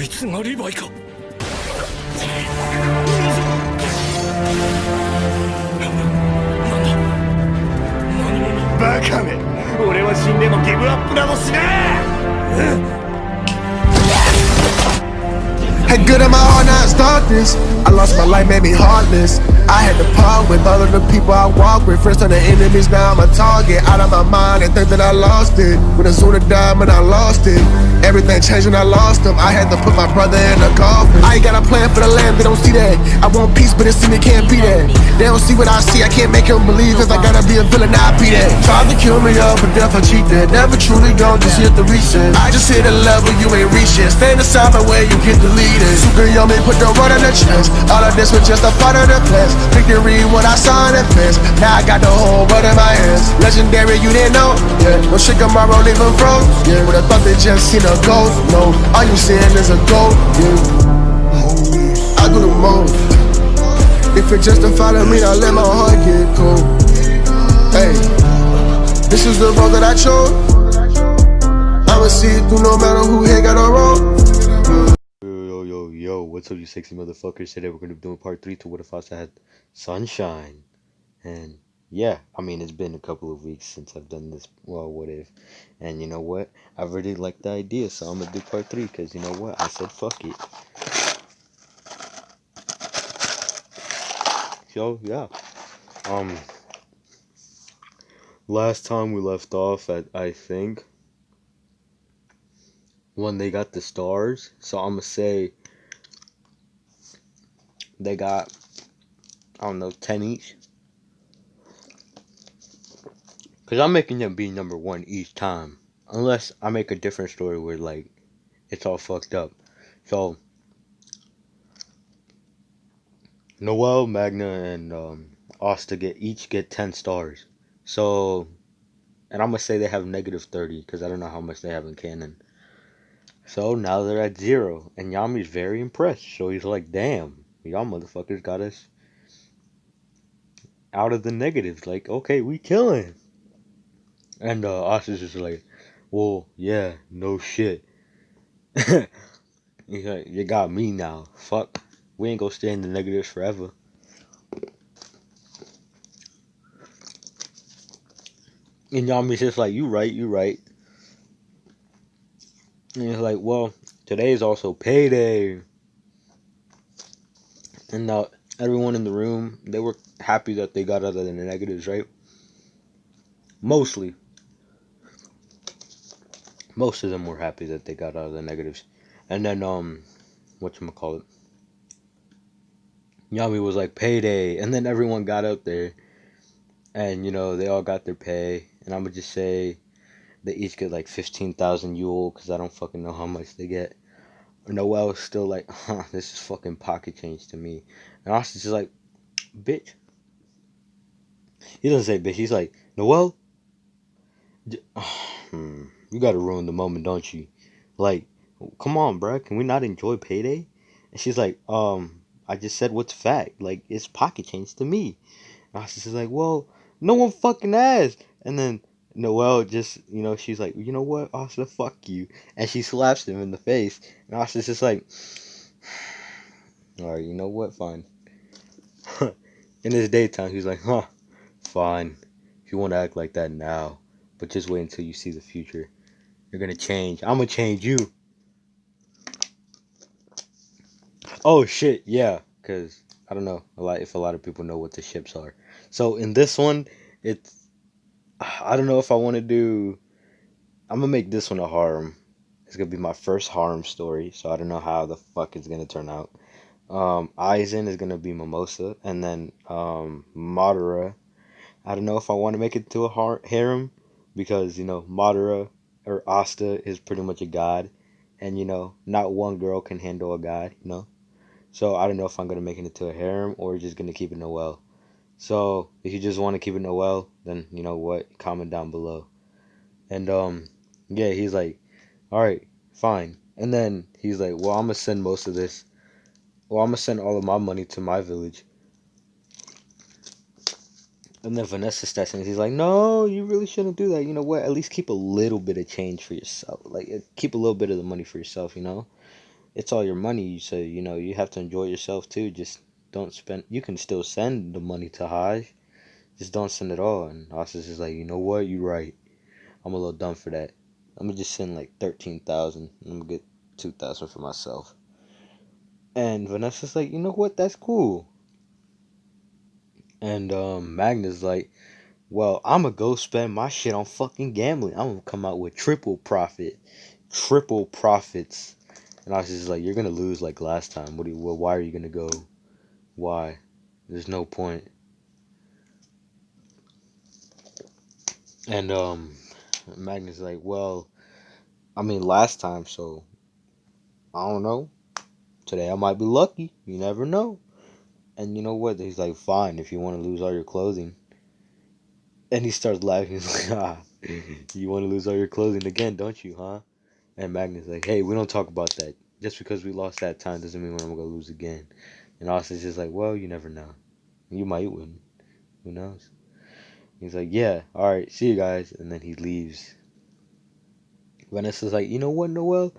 いつがリヴァイか。バカめ、俺は死んでもギブアップなどしねえ。Had good in my heart, now it's darkness. I lost my life, made me heartless. I had to part with all of the people I walk with. Friends turn to enemies, now I'm a target. Out of my mind and think that I lost it. When Azuna died, man, I lost it. Everything changed when I lost him. I had to put my brother in a coffin. I ain't got a plan for the land, they don't see that. I want peace, but it seems they can't be that. They don't see what I see, I can't make them believe. Cause I gotta be a villain, I be that. Tried to kill me up, but death I cheat that. Never truly gone, just hit the reset. I just hit a level you ain't reached yet. Stand aside my way, you get deleted. Super yummy, put the run in the chest. All of this was just a part of the class. Victory when I saw it fast. Now I got the whole world in my hands. Legendary, you didn't know? Yeah, no shit tomorrow, leave them froze. Yeah, would have thought they just seen a ghost. No, all you seeing is a ghost. Yeah, I do the most. If it justified to me, I let my heart get cold. Hey, this is the road that I chose. I'ma see it through no matter who here got a road. Yo, what's up, you sexy motherfuckers? Today we're gonna be doing part 3 to What If Asta Had Sunshine. And yeah, I mean, it's been a couple of weeks since I've done this, well, what if? And you know what? I really like the idea, so I'm gonna do part 3, because you know what? I said fuck it. So, yeah. Last time we left off at, I think, when they got the stars. So I'm gonna say they got, I don't know, 10 each. Because I'm making them be number 1 each time. Unless I make a different story where, like, it's all fucked up. So, Noelle, Magna, and Asta each get 10 stars. So, and I'm going to say they have negative 30. Because I don't know how much they have in canon. So, now they're at 0. And Yami's very impressed. So he's like, damn, y'all motherfuckers got us out of the negatives. Like, okay, we killing. And Asta's just like, well, yeah, no shit. He's like, you got me now. Fuck. We ain't gonna stay in the negatives forever. And Yami's just like, you right, you right. And he's like, well, today is also payday. And everyone in the room, they were happy that they got out of the negatives, right? Mostly. Most of them were happy that they got out of the negatives. And then, whatchamacallit? Yami was like, payday. And then everyone got out there. And, you know, they all got their pay. And I'm gonna just say they each get like 15,000 Yule, because I don't fucking know how much they get. Noelle's still like, this is fucking pocket change to me. And Austin's just like, bitch. He doesn't say bitch, he's like, Noelle? You gotta ruin the moment, don't you? Like, come on, bruh, can we not enjoy payday? And she's like, I just said what's fact. Like, it's pocket change to me. And Austin's just like, well, no one fucking asked. And then Noelle just, you know, she's like, you know what, Austin, fuck you. And she slaps him in the face. And Austin's just like, alright, you know what, fine. In his daytime, he's like, huh, fine. If you want to act like that now, but just wait until you see the future. You're gonna change. I'm gonna change you. Oh shit, yeah, because I don't know if a lot of people know what the ships are. So in this one, I don't know if I want to do. I'm gonna make this one a harem. It's gonna be my first harem story, so I don't know how the fuck it's gonna turn out. Aizen is gonna be Mimosa, and then Madara. I don't know if I want to make it to a harem, because you know Madara or Asta is pretty much a god, and you know not one girl can handle a god, you know. So I don't know if I'm gonna make it into a harem or just gonna keep it Noelle. So if you just want to keep it Noelle, then you know what, comment down below. And yeah, he's like, all right, fine. And then he's like, well, I'm gonna send most of this. Well, I'm gonna send all of my money to my village. And then Vanessa steps in. He's like, no, you really shouldn't do that. You know what? At least keep a little bit of change for yourself. Like, keep a little bit of the money for yourself, you know? it's all your money, so you know you have to enjoy yourself too. Just don't spend. You can still send the money to Hajj, just don't send it all. And Asa's just like, you know what, you're right. I'm a little dumb for that. I'm gonna just send like 13,000. I'm gonna get 2,000 for myself. And Vanessa's like, you know what, that's cool. And Magnus like, well, I'm gonna go spend my shit on fucking gambling. I'm gonna come out with triple profits. And I was just like, you're gonna lose like last time. Well, why are you gonna go? Why? There's no point. And Magnus like, well, I mean last time, so I don't know. Today I might be lucky. You never know. And you know what? He's like, fine, if you want to lose all your clothing. And he starts laughing. He's like, ah, you want to lose all your clothing again, don't you, huh? And Magnus like, hey, we don't talk about that. Just because we lost that time doesn't mean I'm gonna lose again. And Austin's just like, well, you never know. You might win. Who knows? He's like, yeah, all right, see you guys. And then he leaves. Vanessa's like, you know what, Noel?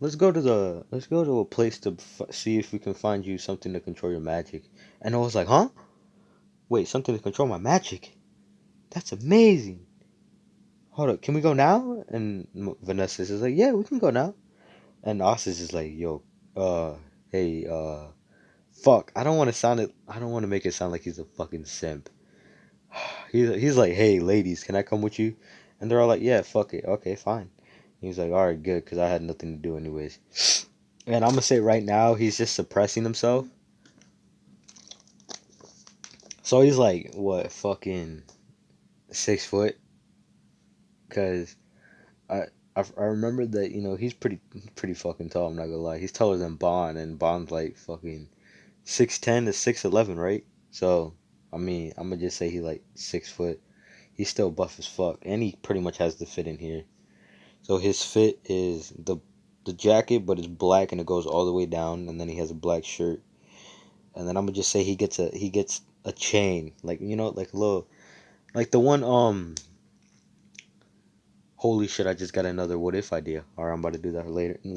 Let's go to a place to see if we can find you something to control your magic. And I was like, huh? Wait, something to control my magic? That's amazing. Hold up, can we go now? And Vanessa is like, yeah, we can go now. And Austin's just like, yo, uh, hey, fuck. I don't want to make it sound like he's a fucking simp. He's like, hey, ladies, can I come with you? And they're all like, yeah, fuck it, okay, fine. He's like, all right, good, because I had nothing to do anyways. And I'm gonna say right now, he's just suppressing himself. So he's like, what, fucking 6 foot? Because I, I remember that, you know, he's pretty fucking tall. I'm not gonna lie. He's taller than Bond, and Bond's like fucking 6'10" to 6'11", right? So I mean, I'm gonna just say he like 6 foot. He's still buff as fuck, and he pretty much has the fit in here. So his fit is the jacket, but it's black and it goes all the way down, and then he has a black shirt, and then I'm gonna just say he gets a chain, like you know, like a little, like the one Holy shit! I just got another what if idea. All right, I'm about to do that later. You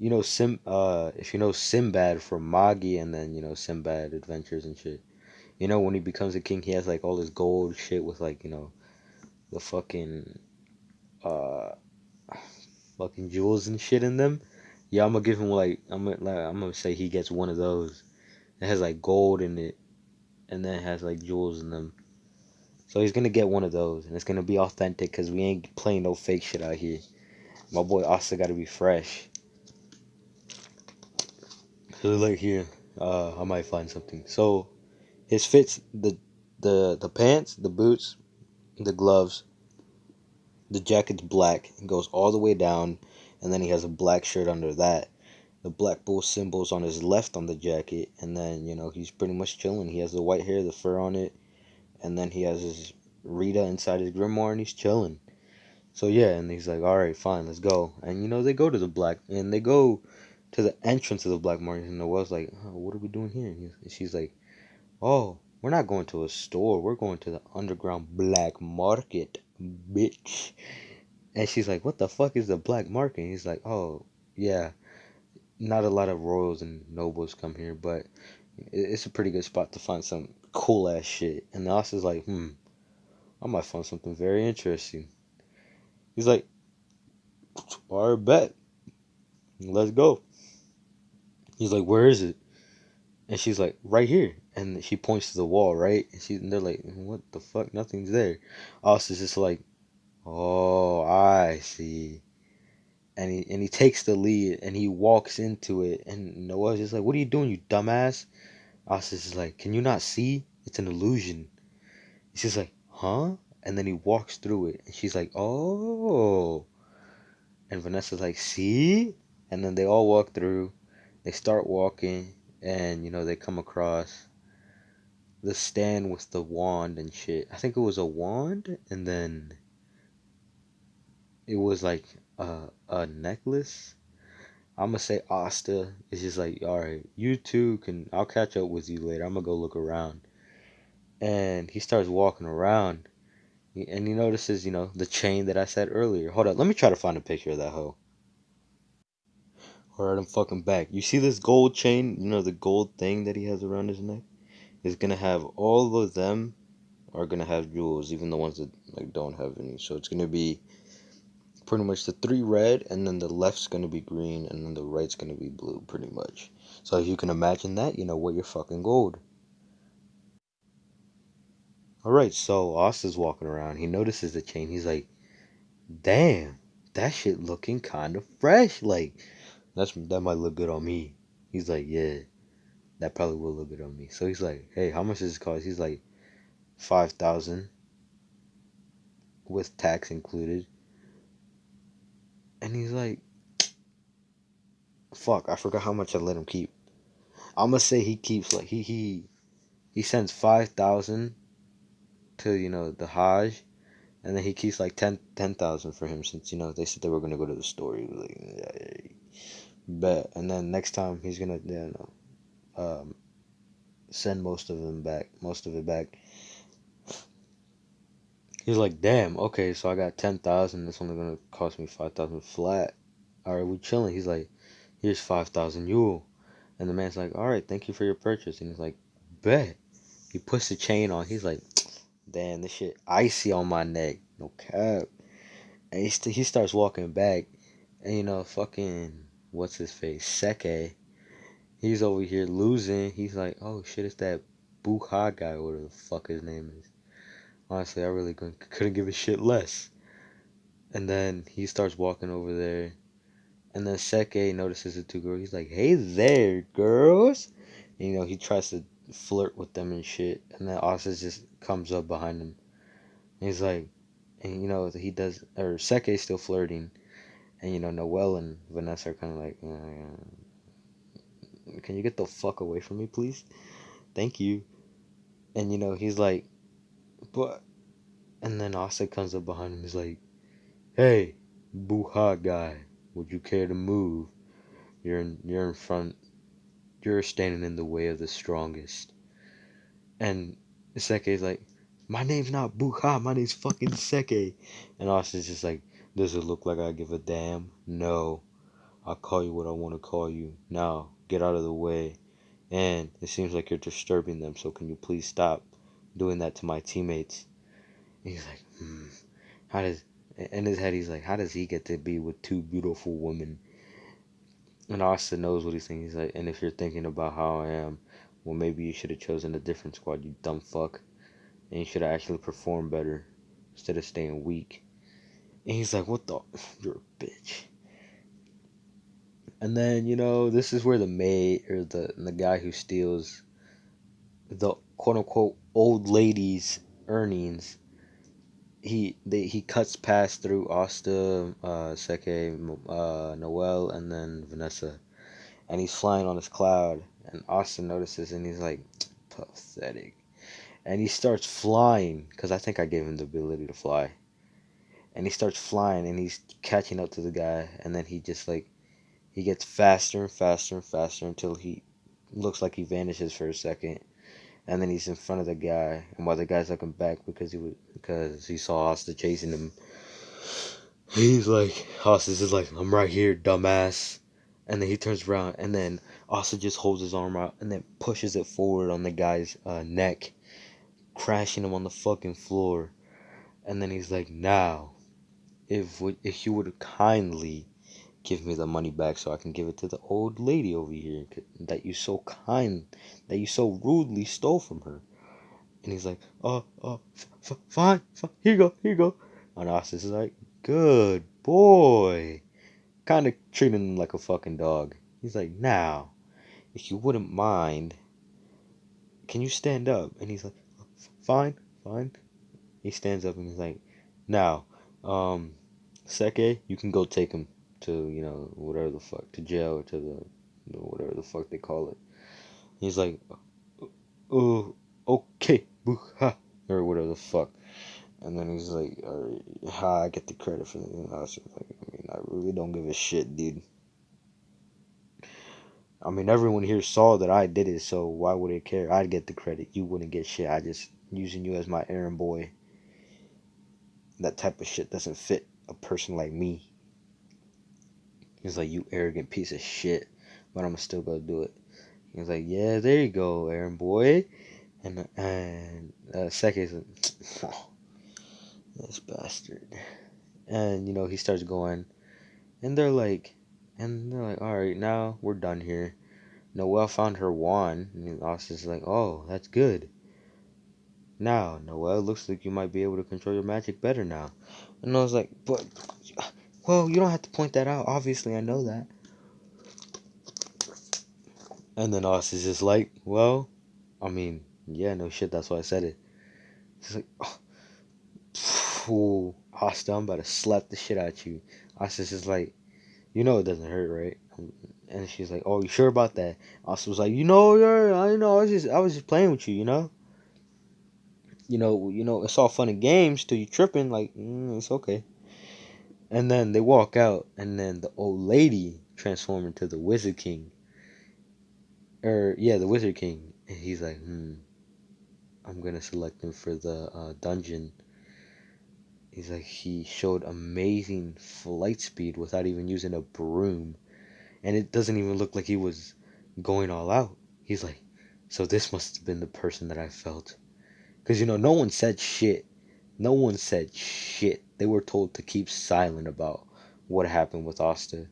know if you know Sinbad from Magi, and then you know Sinbad Adventures and shit. You know when he becomes a king, he has like all this gold shit with like you know the uh fucking jewels and shit in them. Yeah, I'm gonna give him like I'm gonna say he gets one of those. It has like gold in it, and then it has like jewels in them. So he's gonna get one of those, and it's gonna be authentic because we ain't playing no fake shit out here. My boy Asta gotta be fresh. So like here, I might find something. So his fits the pants, the boots, the gloves, the jacket's black. It goes all the way down, and then he has a black shirt under that. The black bull symbols on his left on the jacket, and then you know he's pretty much chilling. He has the white hair, the fur on it, and then he has his Rita inside his grimoire, and he's chilling. So yeah, and he's like, all right, fine, let's go. And you know they go to the black, and they go to the entrance of the black market, and Noelle's like, oh, what are we doing here? And she's like, oh, we're not going to a store. We're going to the underground black market, bitch. And she's like, what the fuck is the black market? And he's like, oh, yeah, not a lot of royals and nobles come here, but it's a pretty good spot to find some cool ass shit. And the is like, I might find something very interesting. He's like, all right, bet. Let's go. He's like, where is it? And she's like, right here. And she points to the wall, right? And they're like, what the fuck? Nothing's there. Austin's just like, oh, I see. And he takes the lead and he walks into it. And Noah's just like, what are you doing, you dumbass? Austin's just like, can you not see? It's an illusion. She's like, huh? And then he walks through it. And she's like, oh. And Vanessa's like, see? And then they all walk through. They start walking. And, you know, they come across the stand with the wand and shit. I think it was a wand, and then it was like a necklace. I'm gonna say Asta is just like, all right, you two can. I'll catch up with you later. I'm gonna go look around, and he starts walking around, and he notices, you know, the chain that I said earlier. Hold up, let me try to find a picture of that hoe. Alright, I'm fucking back. You see this gold chain? You know, the gold thing that he has around his neck? Is gonna have all of them are gonna have jewels, even the ones that like don't have any. So it's gonna be pretty much the three red, and then the left's gonna be green, and then the right's gonna be blue, pretty much. So if you can imagine that, you know what you're fucking gold. Alright, so Asta's walking around. He notices the chain. He's like, damn, that shit looking kind of fresh. Like, that might look good on me. He's like, yeah, that probably will look good on me. So he's like, hey, how much does this cost? He's like, 5,000 with tax included. And he's like, fuck, I forgot how much I let him keep. I'm gonna say he keeps like he sends 5,000 to the Hajj, and then he keeps like 10,000 for him since they said they were gonna go to the store. He was like, yeah, bet. And then next time he's gonna send most of it back. He's like, damn, okay, so I got 10,000. It's only gonna cost me 5,000 flat. All right, we chilling. He's like, here's 5,000 Yule. And the man's like, all right, thank you for your purchase. And he's like, bet. He puts the chain on. He's like, damn, this shit icy on my neck. No cap. And he starts walking back. And fucking, what's his face? Seke. He's over here losing. He's like, oh shit, it's that Buha guy, whatever the fuck his name is. Honestly, I really couldn't give a shit less. And then he starts walking over there. And then Seke notices the two girls. He's like, hey there, girls. And, he tries to flirt with them and shit. And then Asta just comes up behind him. And he's like, and he does, or Seke's still flirting. And, Noelle and Vanessa are kind of like, can you get the fuck away from me, please? Thank you. And, he's like, but, and then Asta comes up behind him. He's like, hey, Buha guy, would you care to move? You're in front. You're standing in the way of the strongest. And Seke's like, my name's not Buha, my name's fucking Seke. And Austin's just like, does it look like I give a damn? No. I'll call you what I want to call you. Now, get out of the way. And it seems like you're disturbing them, so can you please stop doing that to my teammates? And he's like, how does, in his head he's like, how does he get to be with two beautiful women? And Austin knows what he's thinking. He's like, and if you're thinking about how I am, well, maybe you should have chosen a different squad, you dumb fuck. And you should have actually performed better instead of staying weak. And he's like, what the? You're a bitch. And then, this is where the maid, or the guy who steals the quote-unquote old lady's earnings, he cuts past through Asta, Seke, Noelle, and then Vanessa. And he's flying on his cloud. And Austin notices, and he's like, pathetic. And he starts flying, because I think I gave him the ability to fly. And he starts flying, and he's catching up to the guy. And then he just, he gets faster and faster and faster until he looks like he vanishes for a second. And then he's in front of the guy. And while the guy's looking back because he saw Asta chasing him, he's like, Asta's just like, I'm right here, dumbass. And then he turns around, and then Asta just holds his arm out and then pushes it forward on the guy's neck, crashing him on the fucking floor. And then he's like, now, if you would kindly give me the money back so I can give it to the old lady over here that you so rudely stole from her. And he's like, fine, here you go. And Asta's like, good boy. Kind of treating him like a fucking dog. He's like, now, if you wouldn't mind, can you stand up? And he's like, fine. He stands up and he's like, now, Seke, you can go take him to, whatever the fuck, to jail or to the, whatever the fuck they call it. He's like, oh, okay, boo-ha, or whatever the fuck. And then he's like, I get the credit for it. And I was like, I really don't give a shit, dude. I mean, everyone here saw that I did it, so why would they care? I'd get the credit. You wouldn't get shit. I just using you as my errand boy. That type of shit doesn't fit a person like me. He's like, you arrogant piece of shit, but I'm gonna still go do it. He's like, yeah, there you go, Aaron boy. And Seki's like, oh, this bastard. And he starts going, and they're like, all right, now we're done here. Noelle found her wand, and Austin's like, oh, that's good. Now, Noelle, looks like you might be able to control your magic better now. And I was like, but, well, you don't have to point that out. Obviously, I know that. And then Austin's just like, well, I mean, yeah, no shit, that's why I said it. She's like, oh, Asta, I'm about to slap the shit out of you. Austin's just like, it doesn't hurt, right? And she's like, oh, you sure about that? Asta was like, yeah, I know, I was just playing with you, it's all fun and games till you tripping, like, it's okay. And then they walk out, and then the old lady transformed into the Wizard King. The Wizard King. And he's like, I'm gonna select him for the dungeon. He's like, he showed amazing flight speed without even using a broom. And it doesn't even look like he was going all out. He's like, so this must have been the person that I felt. Because, no one said shit. No one said shit. They were told to keep silent about what happened with Asta.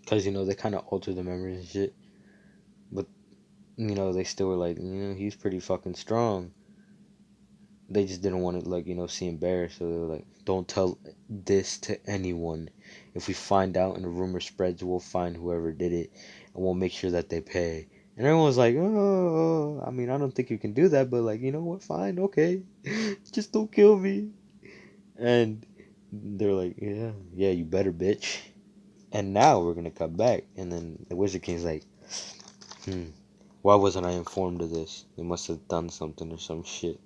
Because, they kind of altered the memories and shit. But, they still were like, he's pretty fucking strong. They just didn't want to, like, see embarrassed. So they were like, don't tell this to anyone. If we find out and the rumor spreads, we'll find whoever did it. And we'll make sure that they pay. And everyone was like, oh, I mean, I don't think you can do that. But, like, you know what? Fine, okay. Just don't kill me. And they're like, yeah, you better, bitch. And now we're going to cut back. And then the Wizard King's like, why wasn't I informed of this? They must have done something or some shit.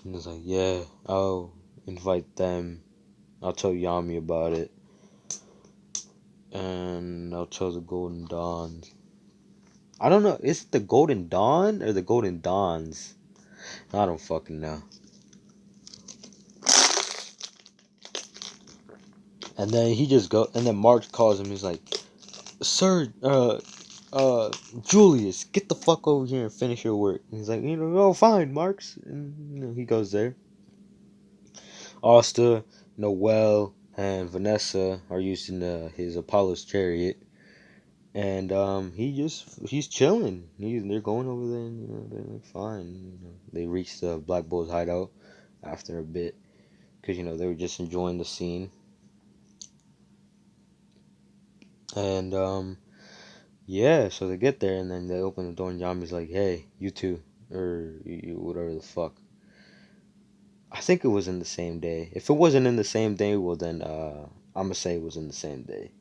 And it's like, yeah, I'll invite them. I'll tell Yami about it. And I'll tell the Golden Dawns. I don't know, is it the Golden Dawn or the Golden Dawns? I don't fucking know. And then and then Mark calls him, he's like, Sir, Julius, get the fuck over here and finish your work. And he's like, oh, fine, Marks. And, he goes there. Asta, Noelle, and Vanessa are using his Apollo's chariot. And he's chilling. They're going over there, and they're like fine. They reach the Black Bull's hideout after a bit, because they were just enjoying the scene. And yeah, so they get there, and then they open the door, and Yami's like, "Hey, you two, or you, whatever the fuck." I think it was in the same day. If it wasn't in the same day, well then I'm gonna say it was in the same day.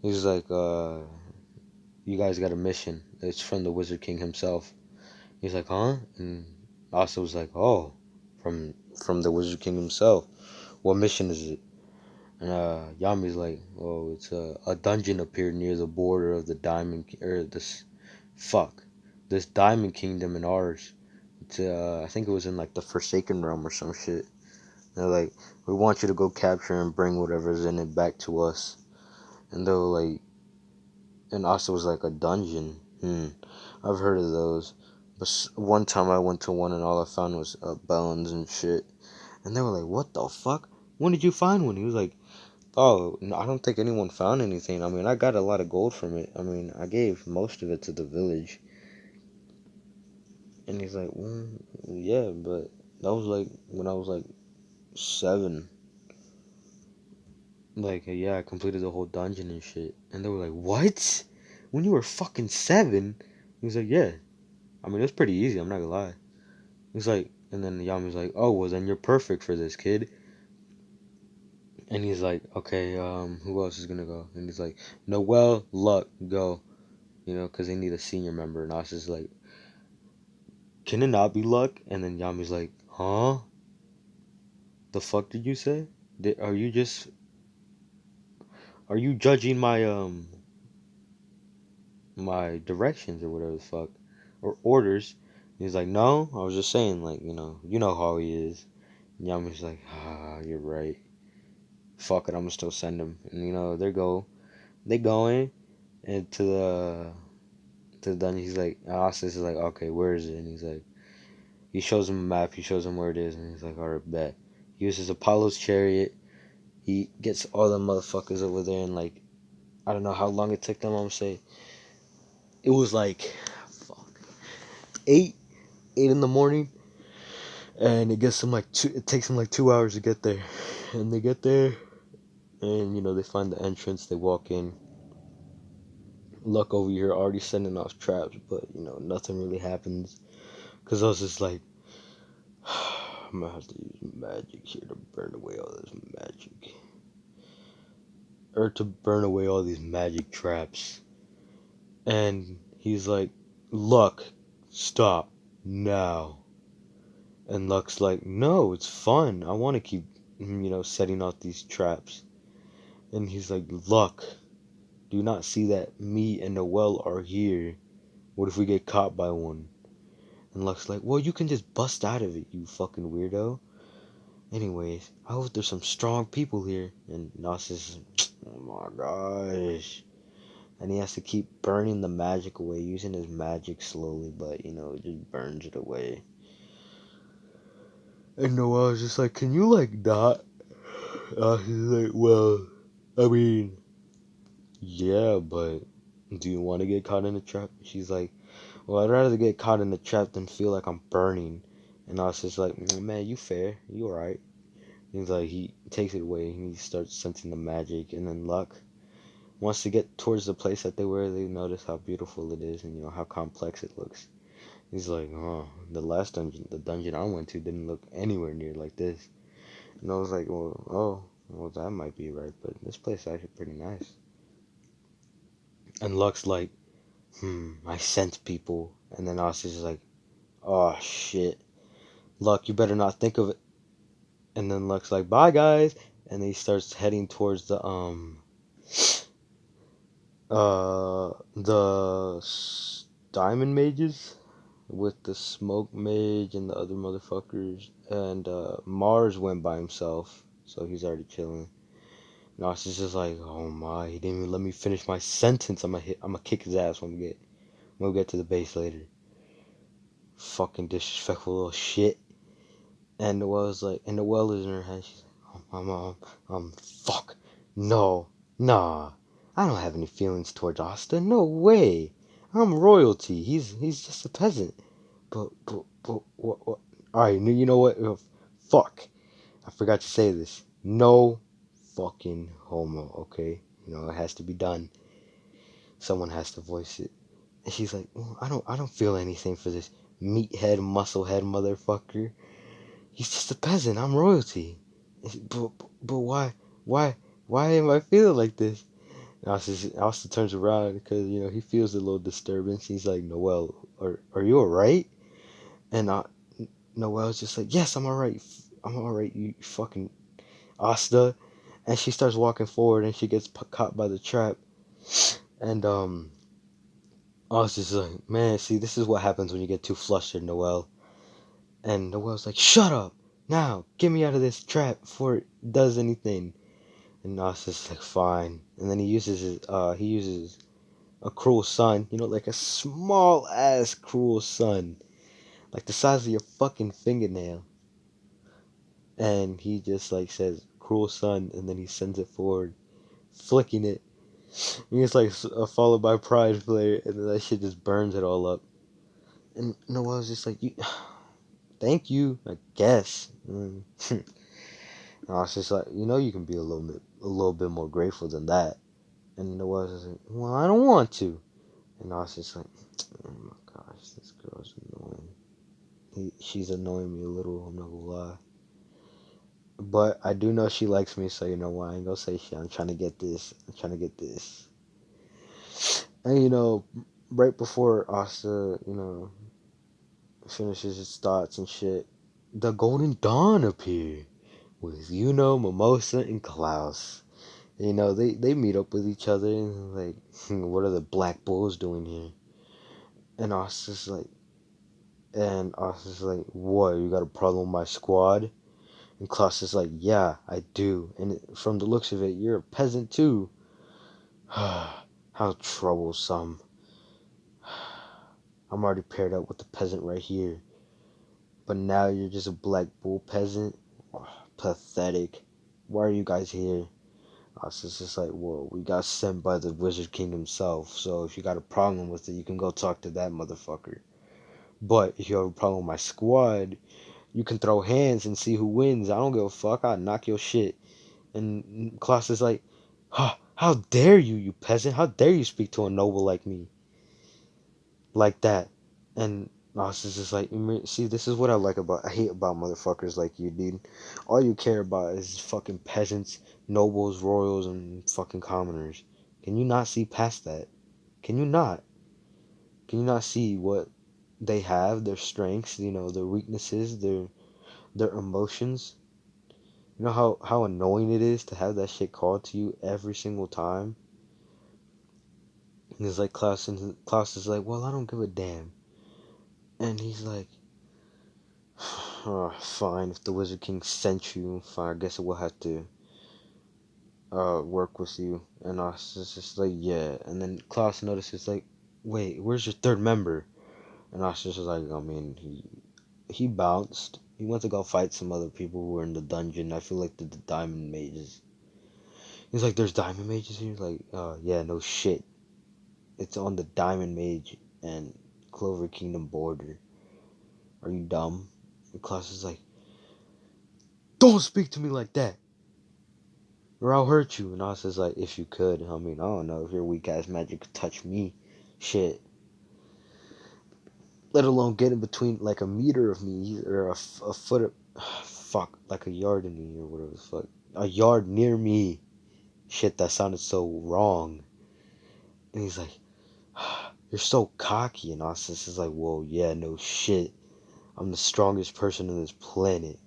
He's like, you guys got a mission. It's from the Wizard King himself. He's like, huh? And Asta was like, oh, from the Wizard King himself. What mission is it? And Yami's like, oh, it's a dungeon appeared near the border of the this Diamond Kingdom and ours. It's I think it was in like the Forsaken Realm or some shit. They're like, we want you to go capture and bring whatever's in it back to us. And they were like, and Asta was like, a dungeon. I've heard of those. But one time I went to one and all I found was bones and shit. And they were like, what the fuck? When did you find one? He was like, oh, no, I don't think anyone found anything. I mean, I got a lot of gold from it. I mean, I gave most of it to the village. And he's like, yeah, but that was like when I was like 7. Like, yeah, I completed the whole dungeon and shit. And they were like, what? When you were fucking 7? He was like, yeah. I mean, it was pretty easy, I'm not gonna lie. He's like, and then Yami's like, oh, well, then you're perfect for this, kid. And he's like, okay, who else is gonna go? And he's like, Noelle, Luck, go. Because they need a senior member. And Asa's like, can it not be Luck? And then Yami's like, huh? The fuck did you say? Are you judging my directions or whatever the fuck? Or orders? And he's like, no, I was just saying, like, you know how he is. Yama's like, ah, you're right. Fuck it, I'm gonna still send him. And they going and to the dungeon. He's like, Ostis is like, okay, where is it? And he's like, he shows him a map. He shows him where it is, and he's like, alright, bet. He uses Apollo's chariot. He gets all the motherfuckers over there, and like, I don't know how long it took them. I'm gonna say it was like, fuck, 8 in the morning, and it gets them like two. It takes them like 2 hours to get there, and they get there, and they find the entrance. They walk in. Luck over here already sending off traps, but nothing really happens because I was just like, I'm gonna have to use magic here to burn away all this magic, or to burn away all these magic traps. And he's like, Luck, stop now. And Luck's like, no, it's fun. I want to keep, setting out these traps. And he's like, Luck, do you not see that me and Noelle are here? What if we get caught by one? And Luck's like, well, you can just bust out of it, you fucking weirdo. Anyways, I hope there's some strong people here. And Nos is, oh my gosh. And he has to keep burning the magic away, using his magic slowly, but it just burns it away. And Noelle's just like, can you like not? He's like, well, I mean, yeah, but do you want to get caught in a trap? She's like, well, I'd rather get caught in a trap than feel like I'm burning. And I was just like, man, you fair, you alright. He's like, he takes it away and he starts sensing the magic. And then Luck wants to get towards the place that they were. They notice how beautiful it is and how complex it looks. He's like, oh, the last dungeon, the dungeon I went to didn't look anywhere near like this. And I was like, well, that might be right, but this place is actually pretty nice. And Luck's like, I sense people. And then Austin's just like, oh shit, Luck, you better not think of it. And then Luck's like, bye guys. And he starts heading towards the diamond mages with the smoke mage and the other motherfuckers. And Mars went by himself, so he's already chilling. Nas is just like, oh my, he didn't even let me finish my sentence. I'm gonna kick his ass when we get to the base later. Fucking disrespectful little shit. And Noelle's like, and Noelle is in her head. She's like, fuck, no, nah, I don't have any feelings towards Asta. No way. I'm royalty. He's just a peasant. But what? All right, you know what? Fuck, I forgot to say this. No fucking homo, okay? It has to be done. Someone has to voice it. And she's like, well, I don't feel anything for this meathead, musclehead motherfucker. He's just a peasant. I'm royalty. But why am I feeling like this? And Austin turns around because he feels a little disturbance. He's like, Noelle, are you alright? And Noelle's just like, yes, I'm alright. I'm alright. You fucking Asta. And she starts walking forward and she gets caught by the trap. And I was just like, man, see, this is what happens when you get too flustered, Noelle. And Noelle's like, shut up now, get me out of this trap before it does anything. And Nas is like, fine. And then he uses a cruel sun, like a small ass cruel sun, like the size of your fucking fingernail. And he just like says cruel sun, and then he sends it forward, flicking it. And it's like followed by Pride Flare, and then that shit just burns it all up. And Noelle's just like, thank you, I guess. I was just like, you can be a little bit more grateful than that. And Noelle's just like, well, I don't want to. And I was just like, oh my gosh, this girl's annoying. She's annoying me a little, I'm not gonna lie. But I do know she likes me, so why I ain't gonna say shit. I'm trying to get this. And right before Asta, finishes his thoughts and shit, the Golden Dawn appear with Mimosa and Klaus. They meet up with each other and like, what are the Black Bulls doing here? And Asta's like, what? You got a problem with my squad? And Klaus is like, yeah, I do. And from the looks of it, you're a peasant too. How troublesome. I'm already paired up with the peasant right here. But now you're just a black bull peasant? Pathetic. Why are you guys here? Asta's just like, well, we got sent by the Wizard King himself, so if you got a problem with it, you can go talk to that motherfucker. But if you have a problem with my squad, you can throw hands and see who wins. I don't give a fuck. I'll knock your shit. And Klaus is like, how dare you, you peasant? How dare you speak to a noble like me? Like that. And Klaus is just like, see, this is what I hate about motherfuckers like you, dude. All you care about is fucking peasants, nobles, royals, and fucking commoners. Can you not see past that? Can you not? Can you not see what they have, their strengths, their weaknesses, their emotions? You know how annoying it is to have that shit called to you every single time? And it's like Klaus is like, well, I don't give a damn. And he's like, oh, fine, if the Wizard King sent you, fine, I guess we'll have to work with you. And I was just like, yeah. And then Klaus notices like, wait, where's your third member? And I was just like, I mean, he bounced. He went to go fight some other people who were in the dungeon. I feel like the diamond mages. He's like, there's diamond mages here? Like, yeah, no shit. It's on the Diamond Mage and Clover Kingdom border. Are you dumb? And Klaus is like, don't speak to me like that, or I'll hurt you. And Klaus is like, if you could. I mean, I don't know if your weak ass magic could touch me. Shit. Let alone get in between like a meter of me or a foot of, fuck, like a yard in me or whatever the fuck. A yard near me. Shit, that sounded so wrong. And he's like, you're so cocky. And Ossus is like, whoa, yeah, no shit. I'm the strongest person on this planet.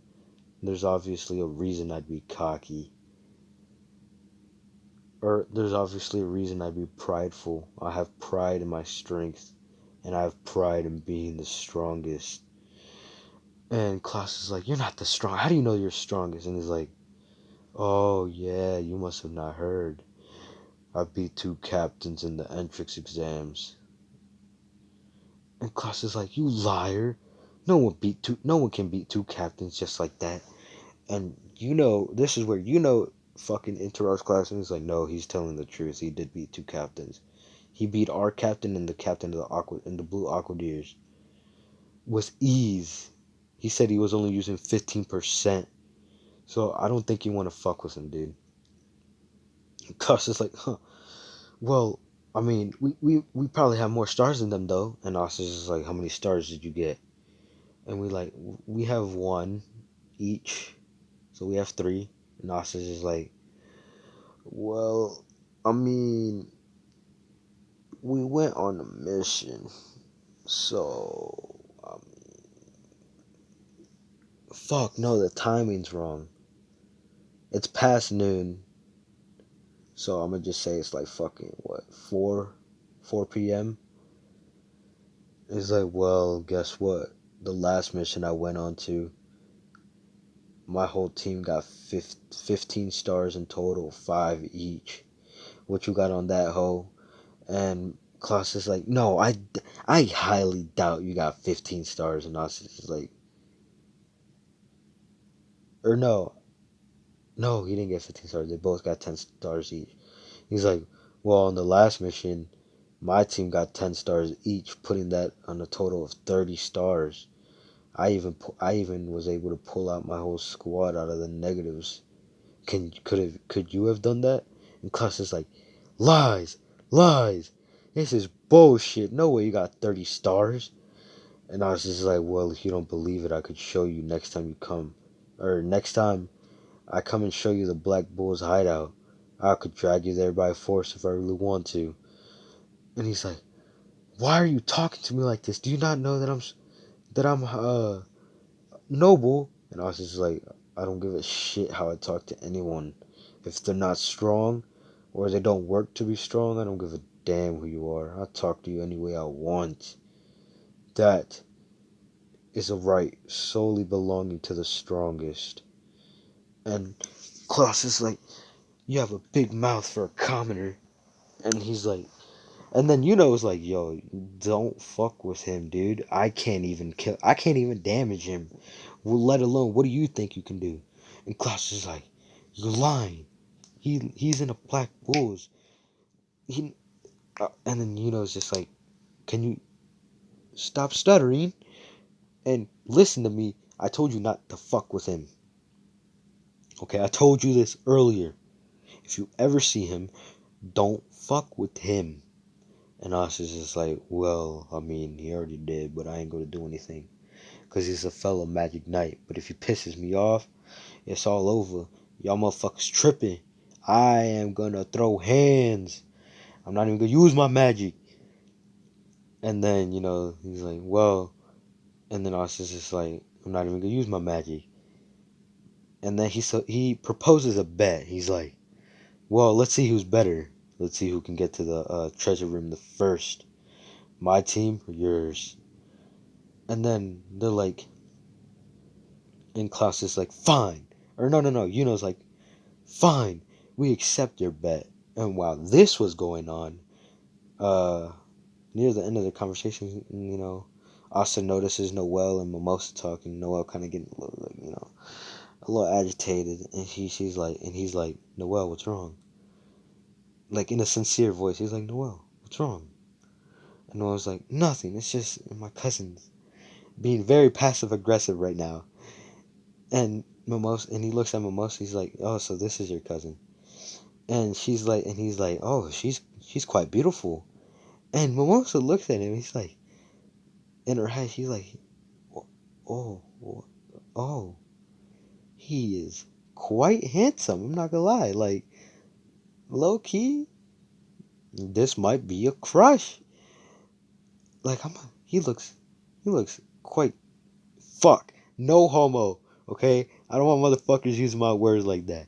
There's obviously a reason I'd be cocky. Or there's obviously a reason I'd be prideful. I have pride in my strength. And I have pride in being the strongest. And Klaus is like, you're not the strong. How do you know you're strongest? And he's like, oh yeah, you must have not heard. I beat 2 captains in the entrance exams. And Klaus is like, you liar. No one can beat 2 captains just like that. And this is where fucking interrupts Klaus and he's like, no, he's telling the truth. He did beat 2 captains. He beat our captain and the captain of the blue Aquadiers with ease. He said he was only using 15%. So I don't think you want to fuck with him, dude. And Klaus is like, huh. Well, I mean, we probably have more stars than them though. And Austin's is like, how many stars did you get? And we have 1 each. So we have 3. And Austin's is like, well, I mean, we went on a mission. So, fuck, no, the timing's wrong. It's past noon. So I'm gonna just say it's like fucking, what, 4 p.m.? It's like, well, guess what? The last mission I went on to, my whole team got 15 stars in total, 5 each. What you got on that, hoe? And Klaus is like, no, I highly doubt you got 15 stars. And Klaus is like, or no, he didn't get 15 stars. They both got 10 stars each. He's like, well, on the last mission, my team got 10 stars each, putting that on a total of 30 stars. I even was able to pull out my whole squad out of the negatives. Could you have done that? And Klaus is like, lies. This is bullshit. No way you got 30 stars. And I was just like, well, if you don't believe it, I could show you next time you come. Or next time I come and show you the Black Bull's hideout. I could drag you there by force if I really want to. And he's like, why are you talking to me like this? Do you not know that I'm noble? And I was just like, I don't give a shit how I talk to anyone. If they're not strong or they don't work to be strong, I don't give a damn who you are. I'll talk to you any way I want. That is a right solely belonging to the strongest. And Klaus is like, you have a big mouth for a commoner. And he's like, and then it's like, yo, don't fuck with him, dude. I can't even damage him. Well, let alone, what do you think you can do? And Klaus is like, you're lying. He's in a black bulls. He and then is just like, can you stop stuttering and listen to me? I told you not to fuck with him. Okay, I told you this earlier. If you ever see him, don't fuck with him. And us is just like, well, I mean, he already did, but I ain't gonna do anything. Because he's a fellow Magic Knight. But if he pisses me off, it's all over. Y'all motherfuckers tripping. I am gonna throw hands. I'm not even gonna use my magic. And then, he's like, well, and then us is just like, I'm not even gonna use my magic. And then he proposes a bet. He's like, well, let's see who's better. Let's see who can get to the treasure room the first. My team or yours? And then they're like, and Klaus is like, fine. Or no. Yuno's like, fine. We accept your bet. And while this was going on, near the end of the conversation, Asta notices Noelle and Mimosa talking. Noelle kind of getting a little, a little agitated. And he's like, Noelle, what's wrong? Like in a sincere voice, he's like, Noelle, what's wrong? And Noelle's like, nothing. It's just my cousins being very passive aggressive right now. And he looks at Mimosa. He's like, oh, so this is your cousin? And he's like, oh, she's quite beautiful. And Mimosa looks at him. He's like, in her head, she's like, oh, he is quite handsome. I'm not gonna lie. Like, low key, this might be a crush. Like, he looks quite, fuck, no homo. Okay, I don't want motherfuckers using my words like that.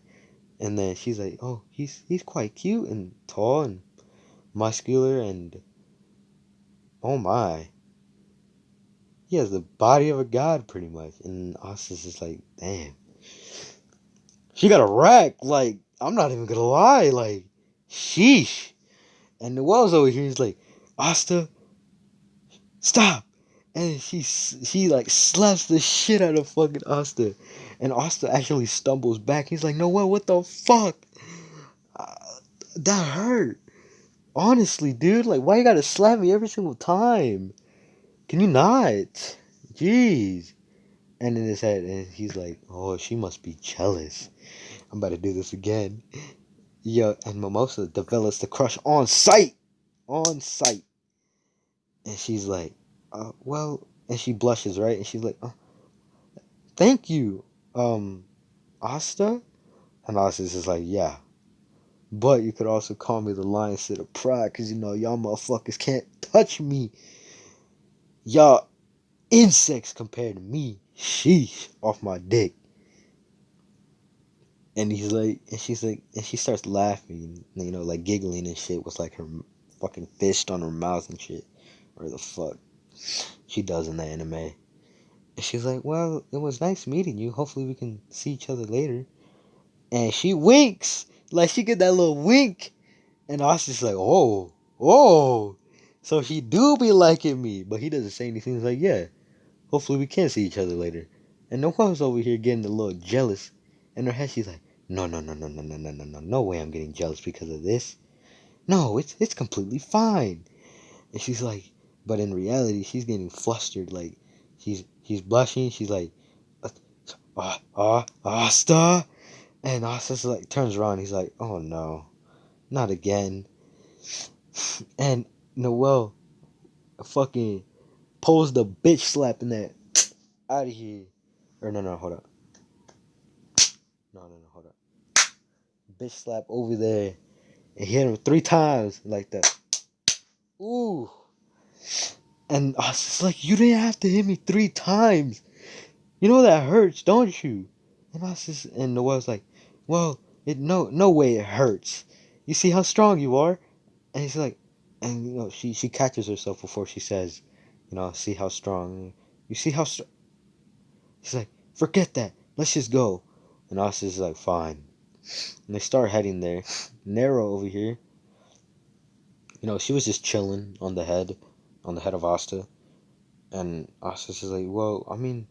And then she's like, oh, he's quite cute and tall and muscular and oh my, he has the body of a god pretty much. And Austin's just like, damn, she got a rack. Like, I'm not even gonna lie. Like, sheesh. And Noelle's over here. He's like, Asta, stop. And she like slaps the shit out of fucking Asta. And Asta actually stumbles back. He's like, Noelle, what the fuck? Uh, that hurt. Honestly, dude. Like, why you gotta slap me every single time? Can you not? Jeez. And in his head, and he's like, oh, she must be jealous. I'm about to do this again. Yeah, and Mimosa develops the crush on sight. On sight. And she's like, well, and she blushes, right? And she's like, thank you, Asta? And Asta's just like, yeah. But you could also call me the lion set of pride, because, y'all motherfuckers can't touch me. Y'all insects compared to me. Sheesh, off my dick. And he's like, and she's like, and she starts laughing, like giggling and shit with like her fucking fist on her mouth and shit. Or the fuck she does in the anime. And she's like, well, it was nice meeting you. Hopefully we can see each other later. And she winks. Like, she get that little wink. And Austin's like, oh. So she do be liking me. But he doesn't say anything. He's like, yeah, hopefully we can see each other later. And Noelle's over here getting a little jealous. In her head, she's like, no. No way I'm getting jealous because of this. No, it's completely fine. And she's like, but in reality, she's getting flustered. Like, he's blushing. She's like, Asta. And Asta's like, turns around. He's like, oh no, not again. And Noelle fucking pulls the bitch slap in that out of here. Or no, hold up. No, hold up. Bitch slap over there and hit him 3 times like that. Ooh. And I was just like, you didn't have to hit me 3 times. You know that hurts, don't you? And and Noelle's like, well, no way it hurts. You see how strong you are? And he's like, and she catches herself before she says, see how strong. You see how strong. She's like, forget that. Let's just go. And Asta's like, fine. And they start heading there. Nero over here, she was just chilling on the head of Asta. And Asta's just like, well, I mean,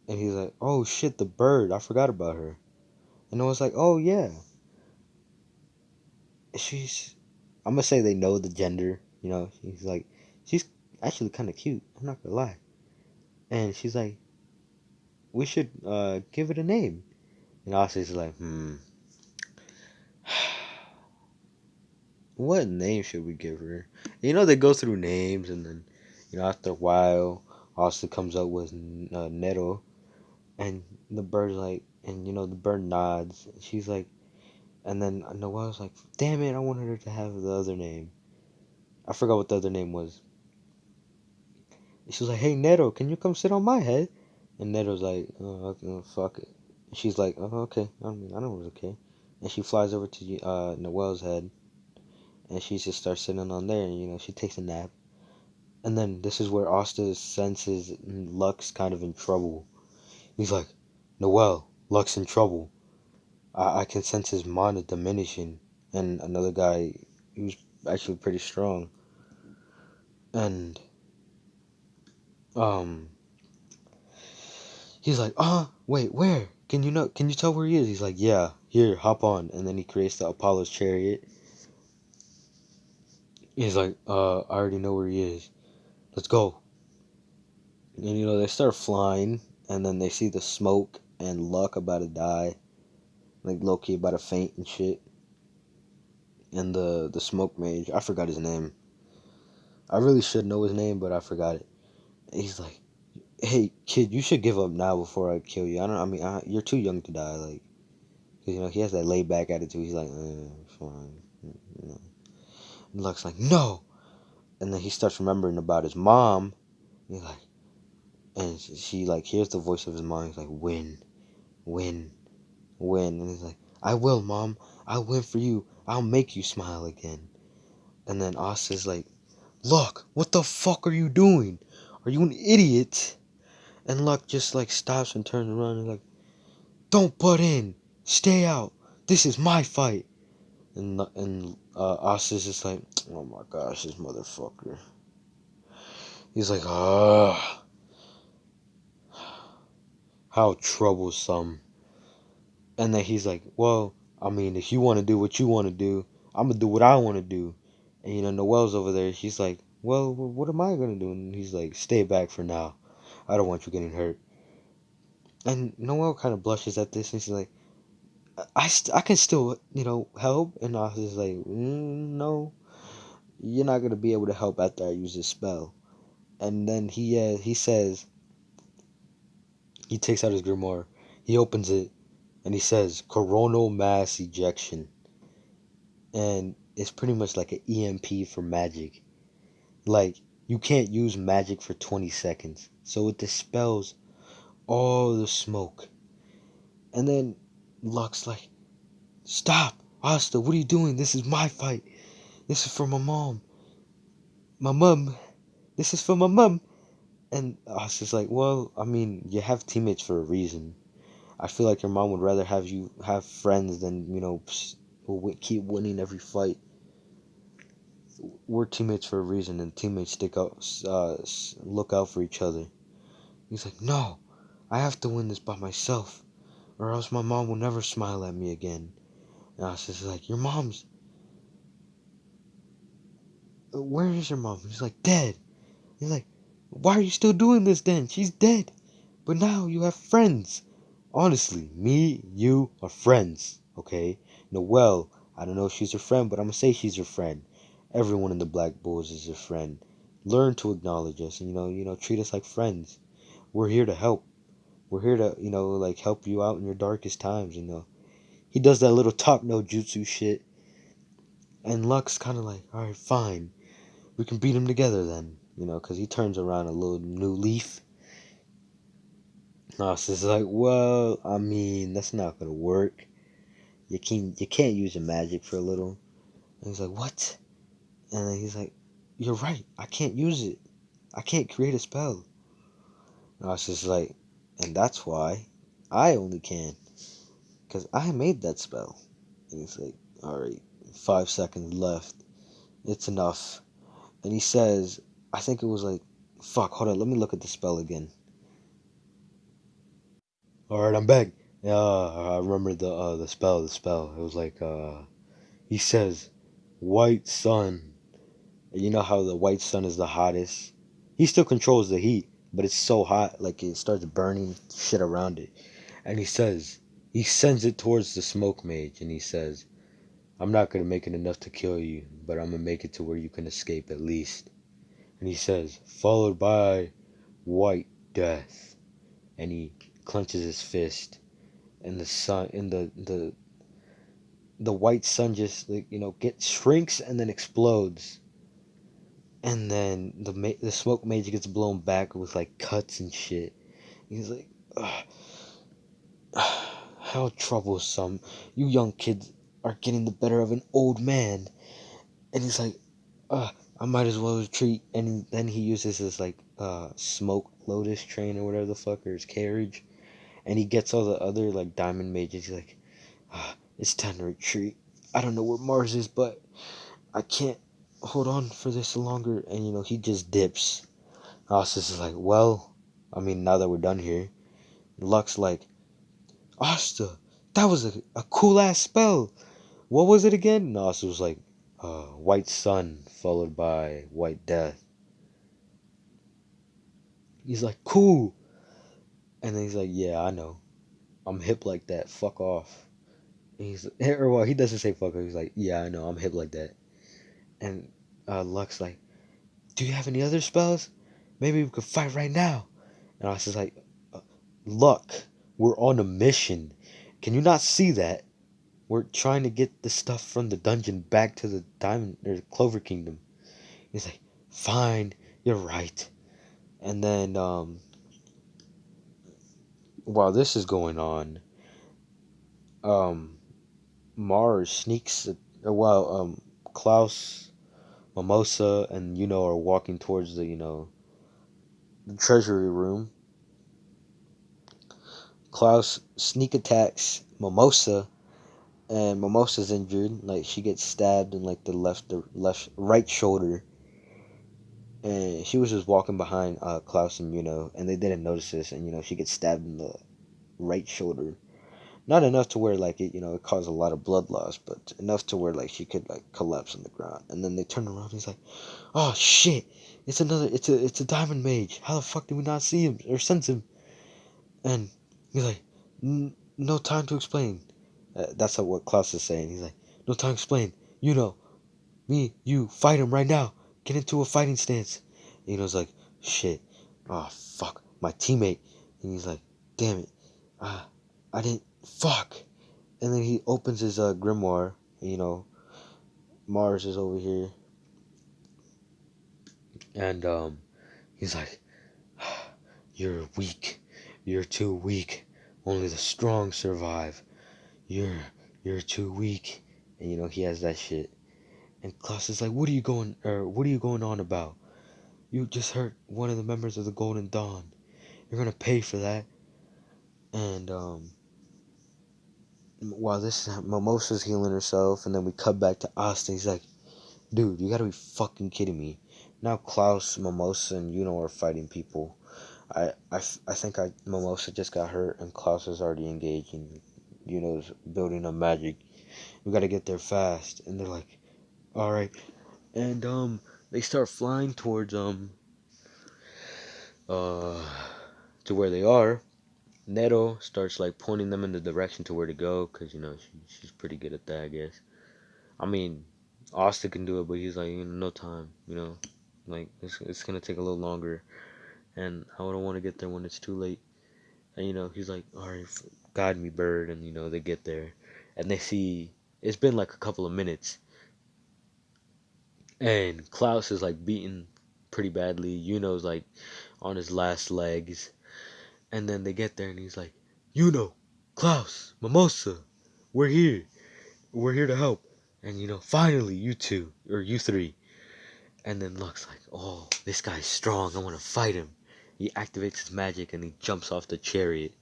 and he's like, oh shit, the bird, I forgot about her. And I was like, oh yeah, she's, I'm gonna say they know the gender, he's like, she's actually kind of cute, I'm not gonna lie. And she's like, we should give it a name. And Asta's like, what name should we give her? They go through names, and then, after a while, Asta comes up with Nero, and the bird's like, and the bird nods. She's like, and then Noel's like, damn it, I wanted her to have the other name. I forgot what the other name was. She was like, hey Nero, can you come sit on my head? And Nero's like, oh, okay, fuck it. She's like, oh, okay. I mean, I know it's okay. And she flies over to Noel's head, and she just starts sitting on there, and she takes a nap. And then this is where Asta senses Lux kind of in trouble. He's like, Noel, Lux in trouble. I can sense his mana diminishing. And another guy, he was actually pretty strong. And um, he's like, wait, where? Can you tell where he is? He's like, yeah, here, hop on. And then he creates the Apollo's chariot. He's like, I already know where he is. Let's go. And they start flying, and then they see the smoke and Luck about to die. Like Loki about to faint and shit. And the smoke mage, I forgot his name. I really should know his name, but I forgot it. And he's like, hey kid, you should give up now before I kill you. You're too young to die. Like, cause he has that laid back attitude. He's like, fine. And Luck's like, no. And then he starts remembering about his mom. He's like, and she like hears the voice of his mom. He's like, win, win, win. And he's like, I will, mom. I'll win for you. I'll make you smile again. And then Asta's like, look, what the fuck are you doing? Are you an idiot? And Luck just like stops and turns around and like, don't butt in. Stay out. This is my fight. And Asta's just like, oh my gosh, this motherfucker. He's like, how troublesome. And then he's like, well, I mean, if you want to do what you want to do, I'm going to do what I want to do. And, Noelle's over there. She's like, well, what am I going to do? And he's like, stay back for now. I don't want you getting hurt. And Noelle kind of blushes at this. And she's like, I can still, help. And I was just like, no, you're not going to be able to help after I use this spell. And then he says, he takes out his grimoire. He opens it. And he says, coronal mass ejection. And it's pretty much like an EMP for magic. Like, you can't use magic for 20 seconds. So it dispels all the smoke. And then Luck's like, stop, Asta, what are you doing? This is my fight. This is for my mom. My mom. This is for my mom. And Asta's like, well, I mean, you have teammates for a reason. I feel like your mom would rather have you have friends than, who keep winning every fight. We're teammates for a reason, and teammates look out for each other. He's like, no, I have to win this by myself, or else my mom will never smile at me again. And I was just like, your mom's, where is your mom? He's like, dead. He's like, why are you still doing this then? She's dead. But now you have friends. Honestly, me, you are friends, okay? Noelle, I don't know if she's your friend, but I'm gonna say she's your friend. Everyone in the Black Bulls is your friend. Learn to acknowledge us, and treat us like friends. We're here to help. We're here to, like help you out in your darkest times, He does that little talk no jutsu shit. And Luck's kind of like, all right, fine. We can beat him together then, because he turns around a little new leaf. Asta's like, well, I mean, that's not gonna work. You can't use your magic for a little. And he's like, what? And then he's like, you're right. I can't use it. I can't create a spell. And Asta's like, and that's why I only can. because I made that spell. And he's like, alright, 5 seconds left. It's enough. And he says, I think it was like, fuck, hold on, let me look at the spell again. Alright, I'm back. Yeah, I remember the spell. It was like, he says, white sun. You know how the white sun is the hottest? He still controls the heat, but it's so hot, like it starts burning shit around it. And he sends it towards the smoke mage, and he says, I'm not gonna make it enough to kill you, but I'm gonna make it to where you can escape at least. And he says, followed by white death. And he clenches his fist, and the sun, and the white sun just, like, gets shrinks and then explodes. And then the smoke mage gets blown back with like cuts and shit. He's like, ugh, how troublesome. You young kids are getting the better of an old man. And he's like, I might as well retreat. And then he uses his like smoke lotus train or whatever the fuck, or his carriage. And he gets all the other like diamond mages. He's like, it's time to retreat. I don't know where Mars is, but I can't hold on for this longer. And he just dips. Ostis is like, well, I mean, now that we're done here. Lux like, Asta, that was a cool ass spell. What was it again? And Asta was like, white sun followed by white death. He's like, cool. And then he's like, yeah, I know. I'm hip like that. Fuck off. And he doesn't say fuck off. He's like, yeah, I know. I'm hip like that. And Lux like, do you have any other spells? Maybe we could fight right now. And Asta's like, Luck, we're on a mission. Can you not see that? We're trying to get the stuff from the dungeon back to the Diamond or the Clover Kingdom. He's like, fine, you're right. And then while this is going on, Mars sneaks while Klaus, Mimosa, and are walking towards the the treasury room. Klaus sneak attacks Mimosa, and Mimosa's injured. Like, she gets stabbed in like the right shoulder, and she was just walking behind Klaus and and they didn't notice this, and she gets stabbed in the right shoulder. Not enough to where like it caused a lot of blood loss, but enough to where like she could like collapse on the ground. And then they turn around and he's like, oh shit, it's a diamond mage. How the fuck did we not see him or sense him? And he's like, no time to explain. That's what Klaus is saying. He's like, no time to explain. You fight him right now. Get into a fighting stance. And like, shit. Oh, fuck. My teammate. And he's like, damn it. I didn't. Fuck. And then he opens his grimoire. Mars is over here. And he's like, you're weak. You're too weak. Only the strong survive. You're too weak. And he has that shit. And Klaus is like, what are you going on about? You just hurt one of the members of the Golden Dawn. You're gonna pay for that. And while this Mimosa's healing herself, and then we cut back to Asta. He's like, dude, you gotta be fucking kidding me. Now Klaus, Mimosa, and are fighting people. I think Mimosa just got hurt, and Klaus is already engaging. Is building up magic. We gotta get there fast. And they're like, all right. And they start flying towards to where they are. Nero starts like pointing them in the direction to where to go, because she's pretty good at that, I guess. I mean, Asta can do it, but he's like, no time, like it's gonna take a little longer, and I don't want to get there when it's too late. And he's like, all right, guide me, bird. And they get there, and they see it's been like a couple of minutes, and Klaus is like beaten pretty badly. Is like on his last legs. And then they get there, and he's like, Klaus, Mimosa, we're here. We're here to help. And finally, you two, or you three. And then Luck's like, oh, this guy's strong. I want to fight him. He activates his magic, and he jumps off the chariot.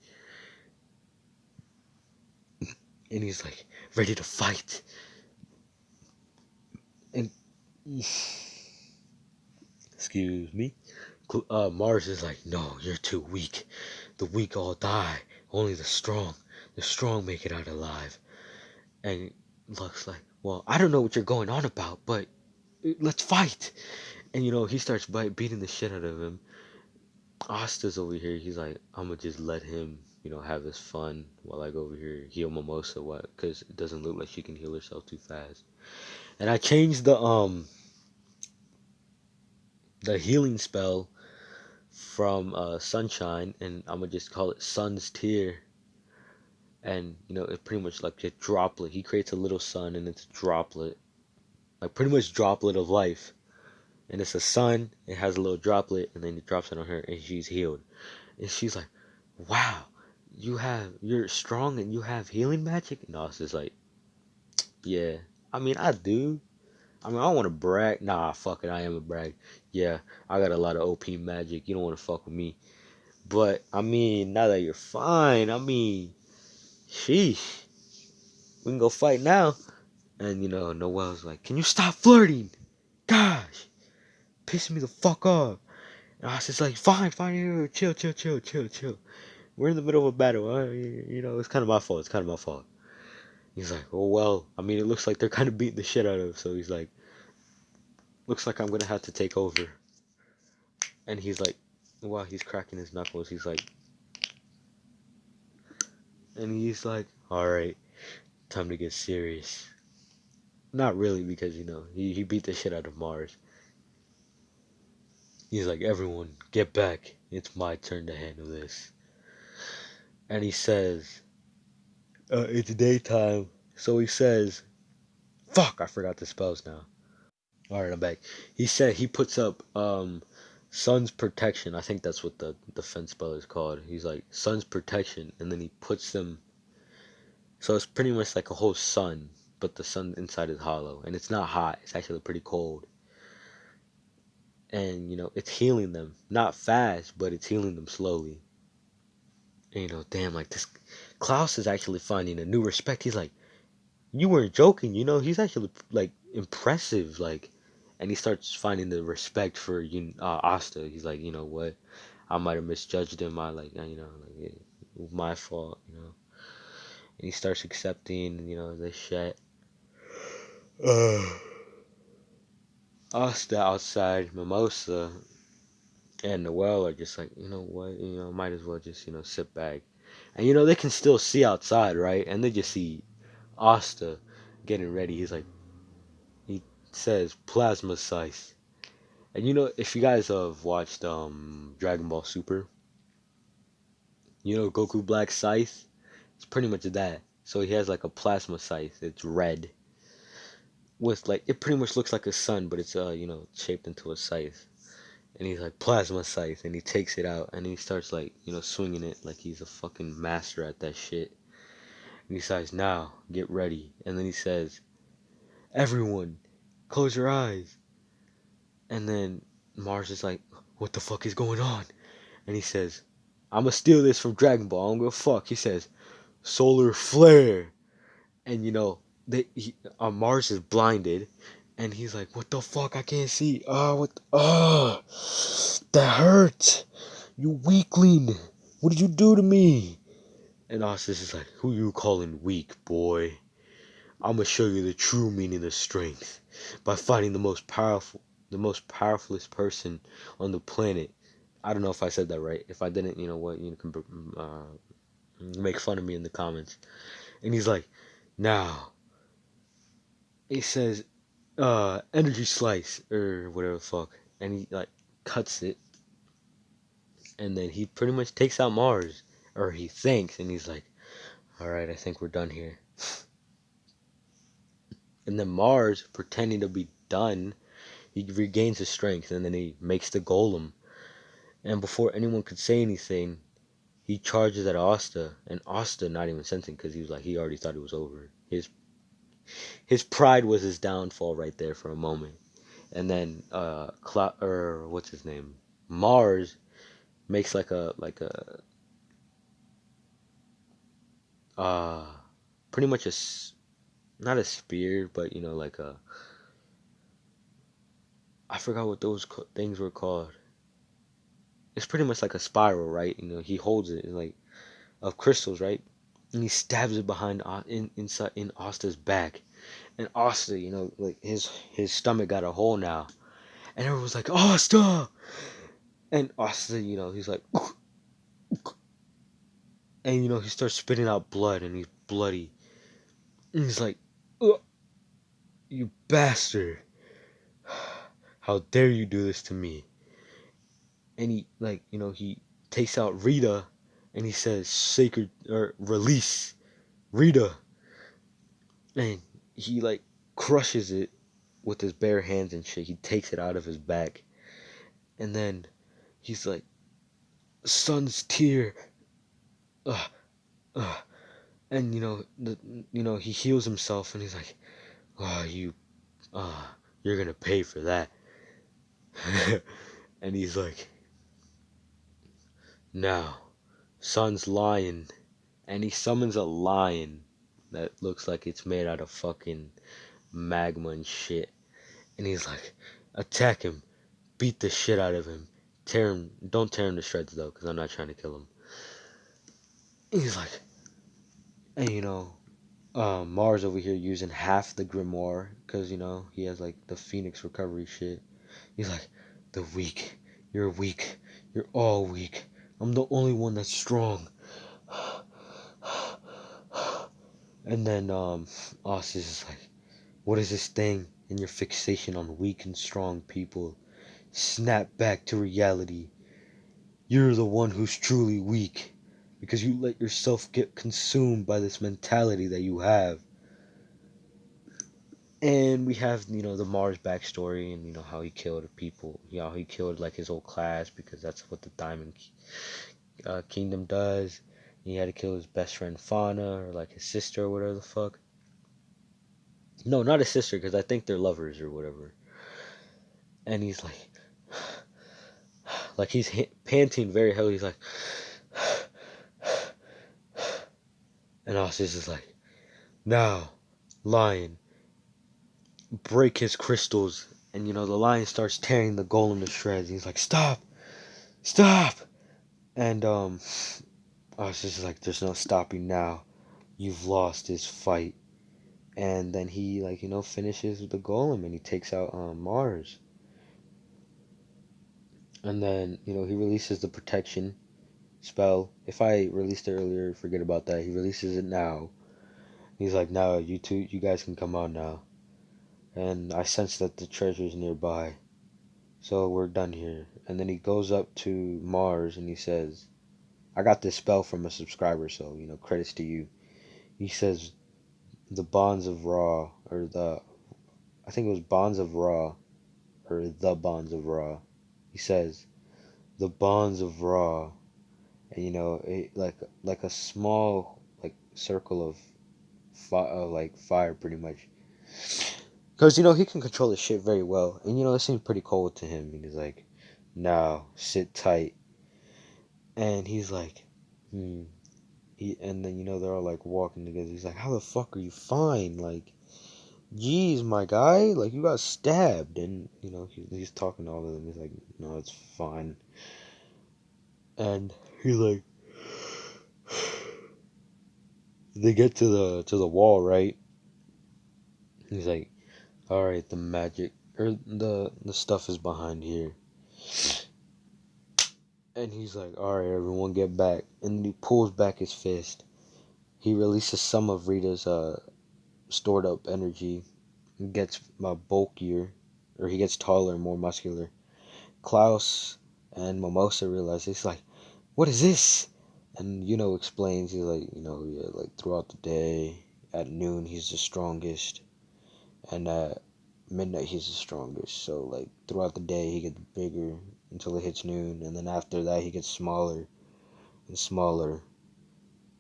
and he's like ready to fight. And excuse me, Mars is like, no, you're too weak. The weak all die. Only the strong make it out alive. And Luck's like, well, I don't know what you're going on about, but let's fight. And he starts beating the shit out of him. Asta's over here. He's like, I'm gonna just let him, have his fun while I go over here heal Mimosa. What? Because it doesn't look like she can heal herself too fast. And I changed the healing spell from Sunshine, and I'm gonna just call it Sun's Tear. And it's pretty much like a droplet. He creates a little sun, and it's a droplet, like pretty much droplet of life. And it's a sun. It has a little droplet, and then he drops it on her, and she's healed. And she's like, "Wow, you're strong, and you have healing magic." And Austin's like, "Yeah, I mean, I do. I mean, I don't want to brag. Nah, fuck it, I am a brag. Yeah, I got a lot of OP magic. You don't want to fuck with me. But I mean, now that you're fine, I mean, sheesh, we can go fight now." And Noel's like, "Can you stop flirting? Gosh, pissing me the fuck off." And Austin's like, "Fine, fine, here, chill, chill, chill, chill, chill. We're in the middle of a battle. It's kind of my fault. It's kind of my fault." He's like, "Oh well. I mean, it looks like they're kind of beating the shit out of him." So he's like, "Looks like I'm gonna have to take over." And he's like, while he's cracking his knuckles, he's like, "All right, time to get serious." Not really, because he beat the shit out of Mars. He's like, "Everyone, get back. It's my turn to handle this." And he says, "It's daytime." So he says, "Fuck, I forgot the spells now." All right, I'm back. He said he puts up Sun's Protection. I think that's what the defense spell is called. He's like, Sun's Protection, and then he puts them. So it's pretty much like a whole sun, but the sun inside is hollow, and it's not hot. It's actually pretty cold. And it's healing them, not fast, but it's healing them slowly. And damn, like this, Klaus is actually finding a new respect. He's like, "You weren't joking, he's actually like impressive, like." And he starts finding the respect for Asta. He's like, "You know what, I might have misjudged him. I like, like it was my fault, And he starts accepting, this shit. Asta outside, Mimosa and Noel are just like, "You know what, might as well just, sit back." And they can still see outside, right? And they just see Asta getting ready. He says plasma size. And if you guys have watched Dragon Ball Super, Goku Black Scythe, it's pretty much that. So he has like a plasma scythe. It's red with like, it pretty much looks like a sun, but it's shaped into a scythe. And he's like, plasma scythe, and he takes it out and he starts like swinging it like he's a fucking master at that shit. And he says, "Now get ready." And then he says, "Everyone, close your eyes." And then Mars is like, "What the fuck is going on?" And he says, "I'm gonna steal this from Dragon Ball. I don't give a fuck." He says, "Solar flare." And Mars is blinded, and he's like, "What the fuck? I can't see. That hurts. You weakling. What did you do to me?" And Ostis is like, "Who you calling weak, boy? I'm gonna show you the true meaning of strength by fighting the most powerfulest person on the planet." I don't know if I said that right. If I didn't, you know what, you can make fun of me in the comments. And he's like, "Now," he says, "energy slice," or whatever the fuck. And he like cuts it. And then he pretty much takes out Mars. Or he thinks, and he's like, "Alright, I think we're done here." And then Mars, pretending to be done, he regains his strength, and then he makes the golem. And before anyone could say anything, he charges at Asta, and Asta not even sensing, because he was like, he already thought it was over. His pride was his downfall right there for a moment. And then what's his name? Mars makes like a pretty much not a spear, but like I forgot what those things were called. It's pretty much like a spiral, right? He holds it like of crystals, right? And he stabs it behind inside in Asta's back. And Asta, like his stomach got a hole now. And everyone's like, Asta! And Asta, he's like, and he starts spitting out blood, and he's bloody. And he's like, ugh, you bastard. How dare you do this to me? And he he takes out Rita, and he says sacred or release Rita. And he like crushes it with his bare hands and shit. He takes it out of his back. And then he's like, son's tear. Ugh, ugh. And he heals himself, and he's like, oh, you're gonna pay for that. And he's like, now, son's lion. And he summons a lion that looks like it's made out of fucking magma and shit. And he's like, attack him, beat the shit out of him, tear him. Don't tear him to shreds though, because I'm not trying to kill him. And he's like, and Mars over here using half the grimoire, because he has like the Phoenix recovery shit. He's like, the weak, you're weak, you're all weak. I'm the only one that's strong. And then Austin is like, what is this thing in your fixation on weak and strong people? Snap back to reality. You're the one who's truly weak, because you let yourself get consumed by this mentality that you have. And we have, the Mars backstory, and how he killed people. How he killed like his whole class, because that's what the Diamond Kingdom does. He had to kill his best friend Fauna, or like his sister, or whatever the fuck. No, not his sister, because I think they're lovers or whatever. And he's like he's panting very heavily. He's like, and Ossis is like, now, lion, break his crystals. And the lion starts tearing the golem to shreds. He's like, stop, stop. And Ossis is like, there's no stopping now. You've lost this fight. And then he finishes the golem, and he takes out Mars. And then he releases the protection spell. If I released it earlier, forget about that. He releases it now. He's like, now you guys can come on now. And I sense that the treasure's nearby, so we're done here. And then he goes up to Mars, and he says, I got this spell from a subscriber, so credits to you. He says, the bonds of Ra, or I think it was bonds of Ra, or the bonds of Ra. He says, the bonds of Ra, and like a small circle of fire, pretty much. Because he can control his shit very well, and it seems pretty cold to him. And he's like, now sit tight. And he's like, and then they're all like walking together. He's like, how the fuck are you fine? Like, geez, my guy, like you got stabbed. And he's talking to all of them. He's like, no, it's fine. And he's like, they get to the wall, right? He's like, all right, the magic or the stuff is behind here. And he's like, all right, everyone get back. And he pulls back his fist. He releases some of Rita's stored up energy. He gets bulkier, or he gets taller and more muscular. Klaus and Mimosa realize, he's like, what is this? And explains, he's like, yeah, like throughout the day, at noon he's the strongest, and at midnight he's the strongest. So like throughout the day he gets bigger until it hits noon, and then after that he gets smaller and smaller,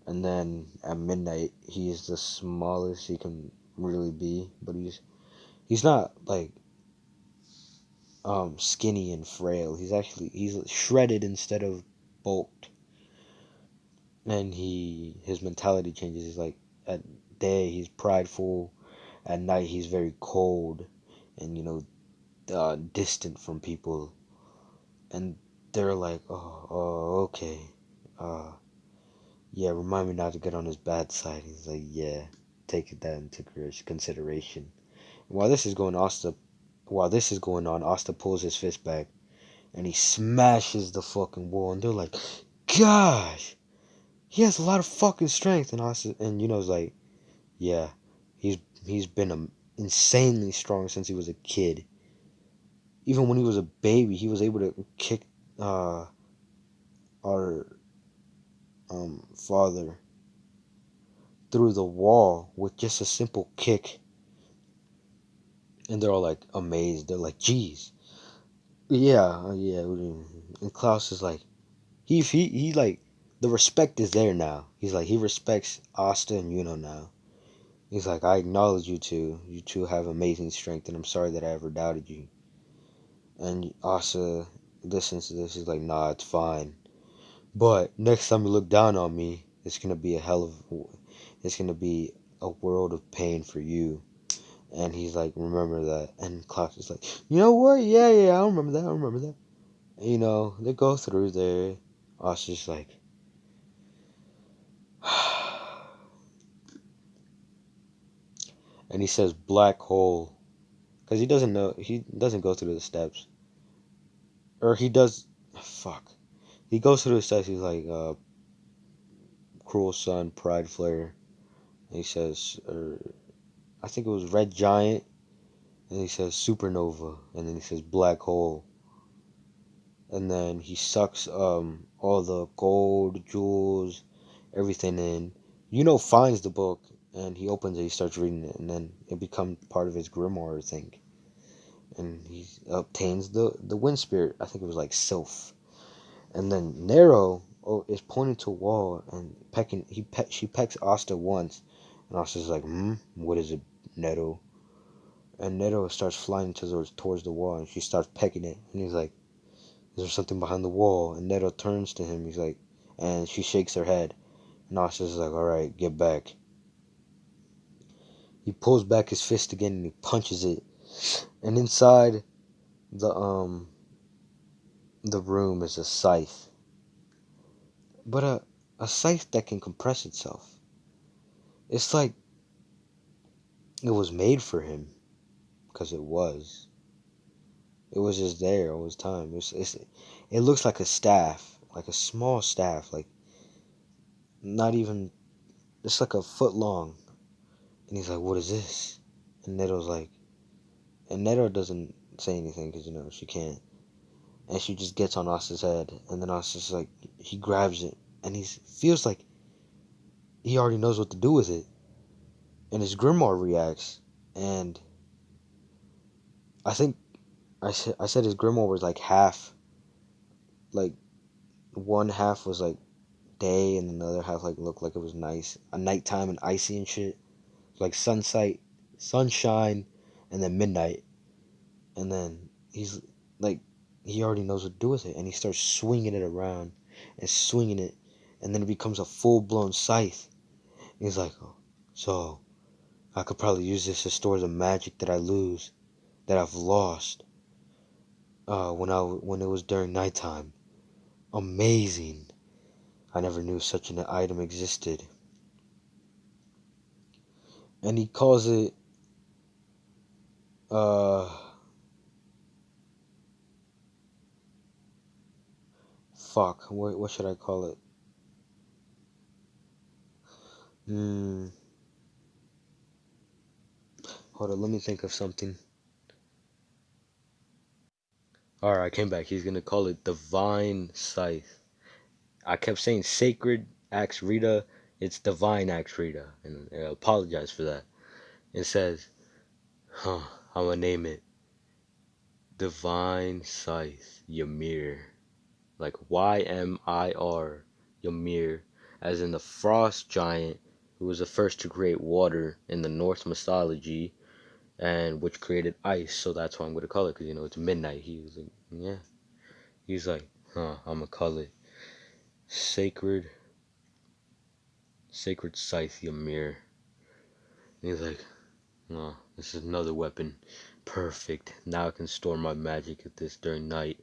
and then at midnight he's the smallest he can really be. But he's not like skinny and frail. He's shredded instead of bulked. And his mentality changes. He's like, at day he's prideful, at night he's very cold, and distant from people. And they're like, oh, okay, uh, yeah, remind me not to get on his bad side. He's like, yeah, take that into consideration. While this is going on, Asta pulls his fist back and he smashes the fucking wall. And they're like, gosh, he has a lot of fucking strength. And Asta, and is like, yeah, he's been insanely strong since he was a kid. Even when he was a baby, he was able to kick our father through the wall with just a simple kick. And they're all like amazed. They're like, geez, yeah. And Klaus is like, he like, the respect is there now. He's like, he respects Asta and now. He's like, I acknowledge you two. You two have amazing strength, and I'm sorry that I ever doubted you. And Asta listens to this. He's like, nah, it's fine. But next time you look down on me, it's gonna be it's gonna be a world of pain for you. And he's like, remember that. And Klaus is like, you know what? Yeah, I remember that. They go through there. Asta's like, and he says black hole. Because he doesn't know, he doesn't go through the steps. Or he does, fuck. He goes through the steps, he's like, cruel sun, pride flare. And he says, I think it was red giant. And he says supernova. And then he says black hole. And then he sucks all the gold, jewels, everything in. Finds the book and he opens it, he starts reading it, and then it becomes part of his grimoire, I think. And he obtains the wind spirit. I think it was like Sylph. And then Nero is pointing to a wall and pecking. She pecks Asta once, and Asta's like, what is it, Nero? And Nero starts flying towards the wall, and she starts pecking it, and he's like, is there something behind the wall? And Nero turns to him. He's like, and she shakes her head, and Asta's like, all right, get back. He pulls back his fist again and he punches it, and inside the the room is a scythe, but a scythe that can compress itself. It's like it was made for him, because it was. It was just there all his time. It looks like a staff, like a small staff, like not even. It's like a foot long, and he's like, "What is this?" And Neto's like, and Neto doesn't say anything because she can't, and she just gets on Asta's head, and then Asta's like, he grabs it, and he feels like he already knows what to do with it, and his grimoire reacts, and I think I said his grimoire was like half, like one half was like day, and the other half like looked like it was nice, a nighttime and icy and shit, like sunshine, and then midnight, and then he's like, he already knows what to do with it, and he starts swinging it around and swinging it, and then it becomes a full blown scythe. And he's like, oh, so I could probably use this to store the magic that I've lost, when it was during nighttime. Amazing. I never knew such an item existed. And he calls it, uh, fuck, what should I call it? Hold on, let me think of something. Alright, I came back. He's gonna call it Divine Scythe. I kept saying Sacred Axe Rita. It's Divine Axe Rita. And I apologize for that. It says, I'm gonna name it Divine Scythe Ymir. Like Ymir. Ymir. As in the frost giant who was the first to create water in the Norse mythology, and which created ice. So that's why I'm gonna call it, because it's midnight. He was like, yeah. He's like, I'm gonna call it Sacred Scythe Ymir. And he's like, oh, this is another weapon. Perfect. Now I can store my magic at this during night.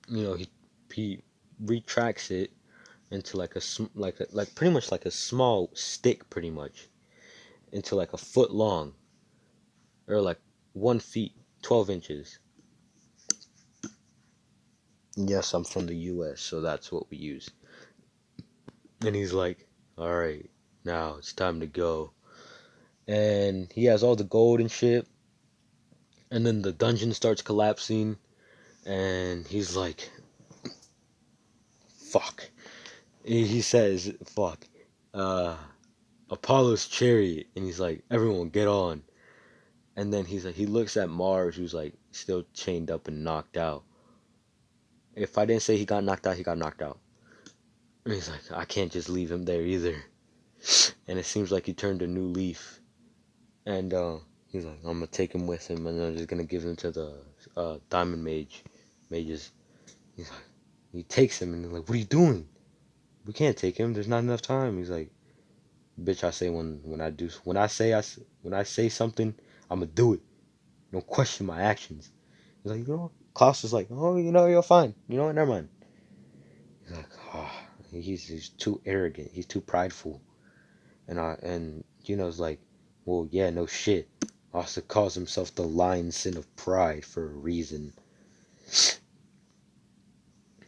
You know, he retracts it into like like pretty much like a small stick, pretty much into like a foot long, or like 1 feet 12 inches. Yes, I'm from the U.S., so that's what we use. And he's like, all right, now it's time to go. And he has all the gold and shit. And then the dungeon starts collapsing. And he's like, fuck. He says, fuck. Uh, Apollo's chariot. And he's like, everyone get on. And then he's like, he looks at Mars, who's like still chained up and knocked out. If I didn't say he got knocked out, he got knocked out. And he's like, I can't just leave him there either. And it seems like he turned a new leaf. And he's like, I'm gonna take him with him, and I'm just gonna give him to the diamond mages. He's like, he takes him, and they're like, what are you doing? We can't take him. There's not enough time. He's like, bitch, I say when I say something, I'm gonna do it. Don't question my actions. He's like, you know, Klaus is like, oh, you know, you're fine. You know what? Never mind. He's like, oh, he's too arrogant. He's too prideful. And Juno's like, well, yeah, no shit. Asta calls himself the lion sin of pride for a reason.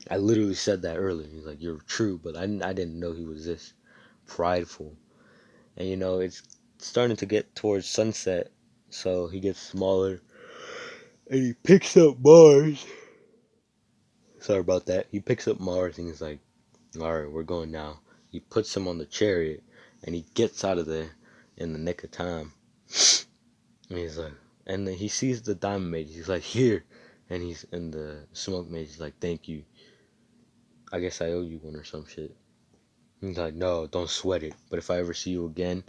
I literally said that earlier. He's like, you're true, but I didn't know he was this prideful. And you know, it's starting to get towards sunset, so he gets smaller, and he picks up Mars. Sorry about that. He picks up Mars, and he's like, all right, we're going now. He puts him on the chariot, and he gets out of there in the nick of time. And he's like, and then he sees the diamond mage. He's like, here. And he's in the smoke mage. He's like, thank you. I guess I owe you one or some shit. He's like, no, don't sweat it. But if I ever see you again,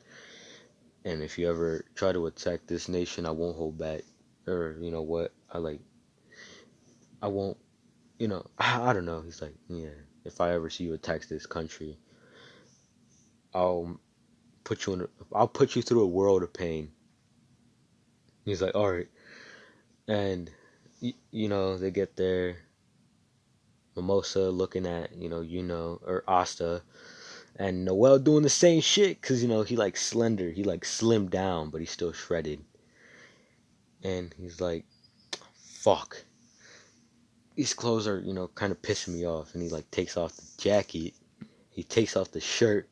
and if you ever try to attack this nation, I won't hold back. Or, you know what? I won't, you know, I don't know. He's like, yeah, if I ever see you attack this country, I'll I'll put you through a world of pain. He's like, all right. And, you know, they get there. Mimosa looking at, or Asta, and Noel doing the same shit, because, he like slender, he like slimmed down, but he's still shredded. And he's like, fuck. These clothes are, kind of pissing me off. And he like takes off the jacket, he takes off the shirt,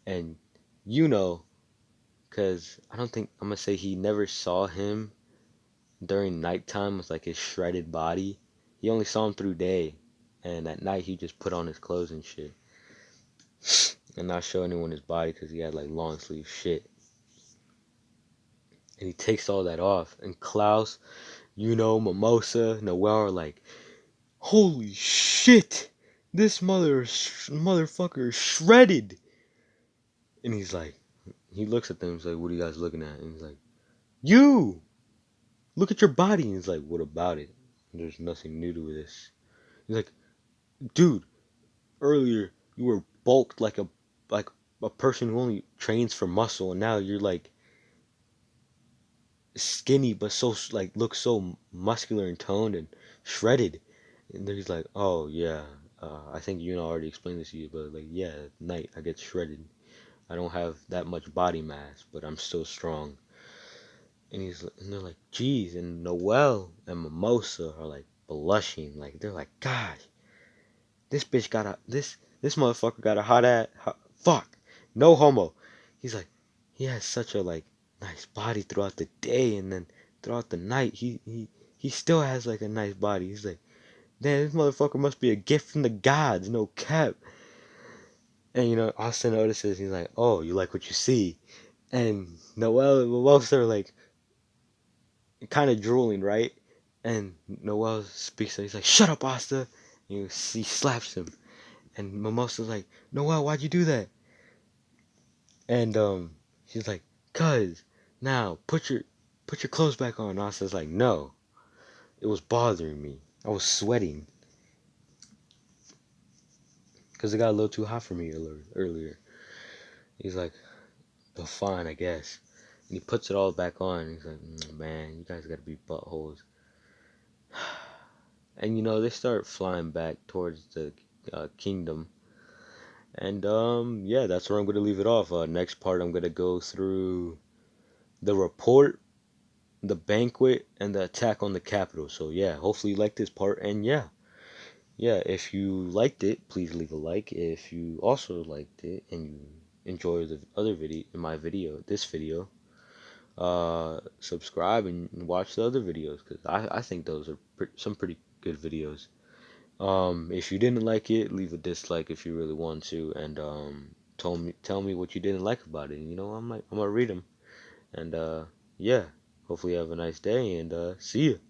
and, because I'm gonna say he never saw him during nighttime with like his shredded body. He only saw him through day. And at night, he just put on his clothes and shit. And not show anyone his body because he had like long sleeve shit. And he takes all that off. And Klaus, Mimosa, Noel are like, holy shit! This motherfucker is shredded! And he's like, he looks at them, he's like, what are you guys looking at? And he's like, you! Look at your body! And he's like, what about it? There's nothing new to this. He's like, dude, earlier you were bulked like a person who only trains for muscle, and now you're like skinny but so like look so muscular and toned and shredded. And then he's like, oh yeah, I think already explained this to you, but like, yeah, at night I get shredded. I don't have that much body mass, but I'm still strong. And they're like, geez. And Noel and Mimosa are like blushing, like they're like, gosh, this bitch got this motherfucker got a fuck, no homo. He's like, he has such a like nice body throughout the day, and then throughout the night he still has like a nice body. He's like, damn, this motherfucker must be a gift from the gods, no cap. And Austin notices. He's like, oh, you like what you see. And Noel and Mimosa are like kind of drooling, right? And Noel speaks to him. He's like, shut up, Asta. And he slaps him. And Mimosa's like, Noel, why'd you do that? And she's like, cuz, now put your clothes back on. Asta's like, no, it was bothering me. I was sweating because it got a little too hot for me earlier. He's like, but fine, I guess. And he puts it all back on. He's like, man, you guys gotta be buttholes. And they start flying back towards the kingdom. And yeah, that's where I'm gonna leave it off. Next part, I'm gonna go through the report, the banquet, and the attack on the capital. So yeah, hopefully you like this part. And yeah, if you liked it, please leave a like. If you also liked it and you enjoy the other video, this video, subscribe and watch the other videos because I think those are some pretty good videos. If you didn't like it, leave a dislike if you really want to, and tell me what you didn't like about it. And, I'm gonna read them. And yeah, hopefully you have a nice day and see you.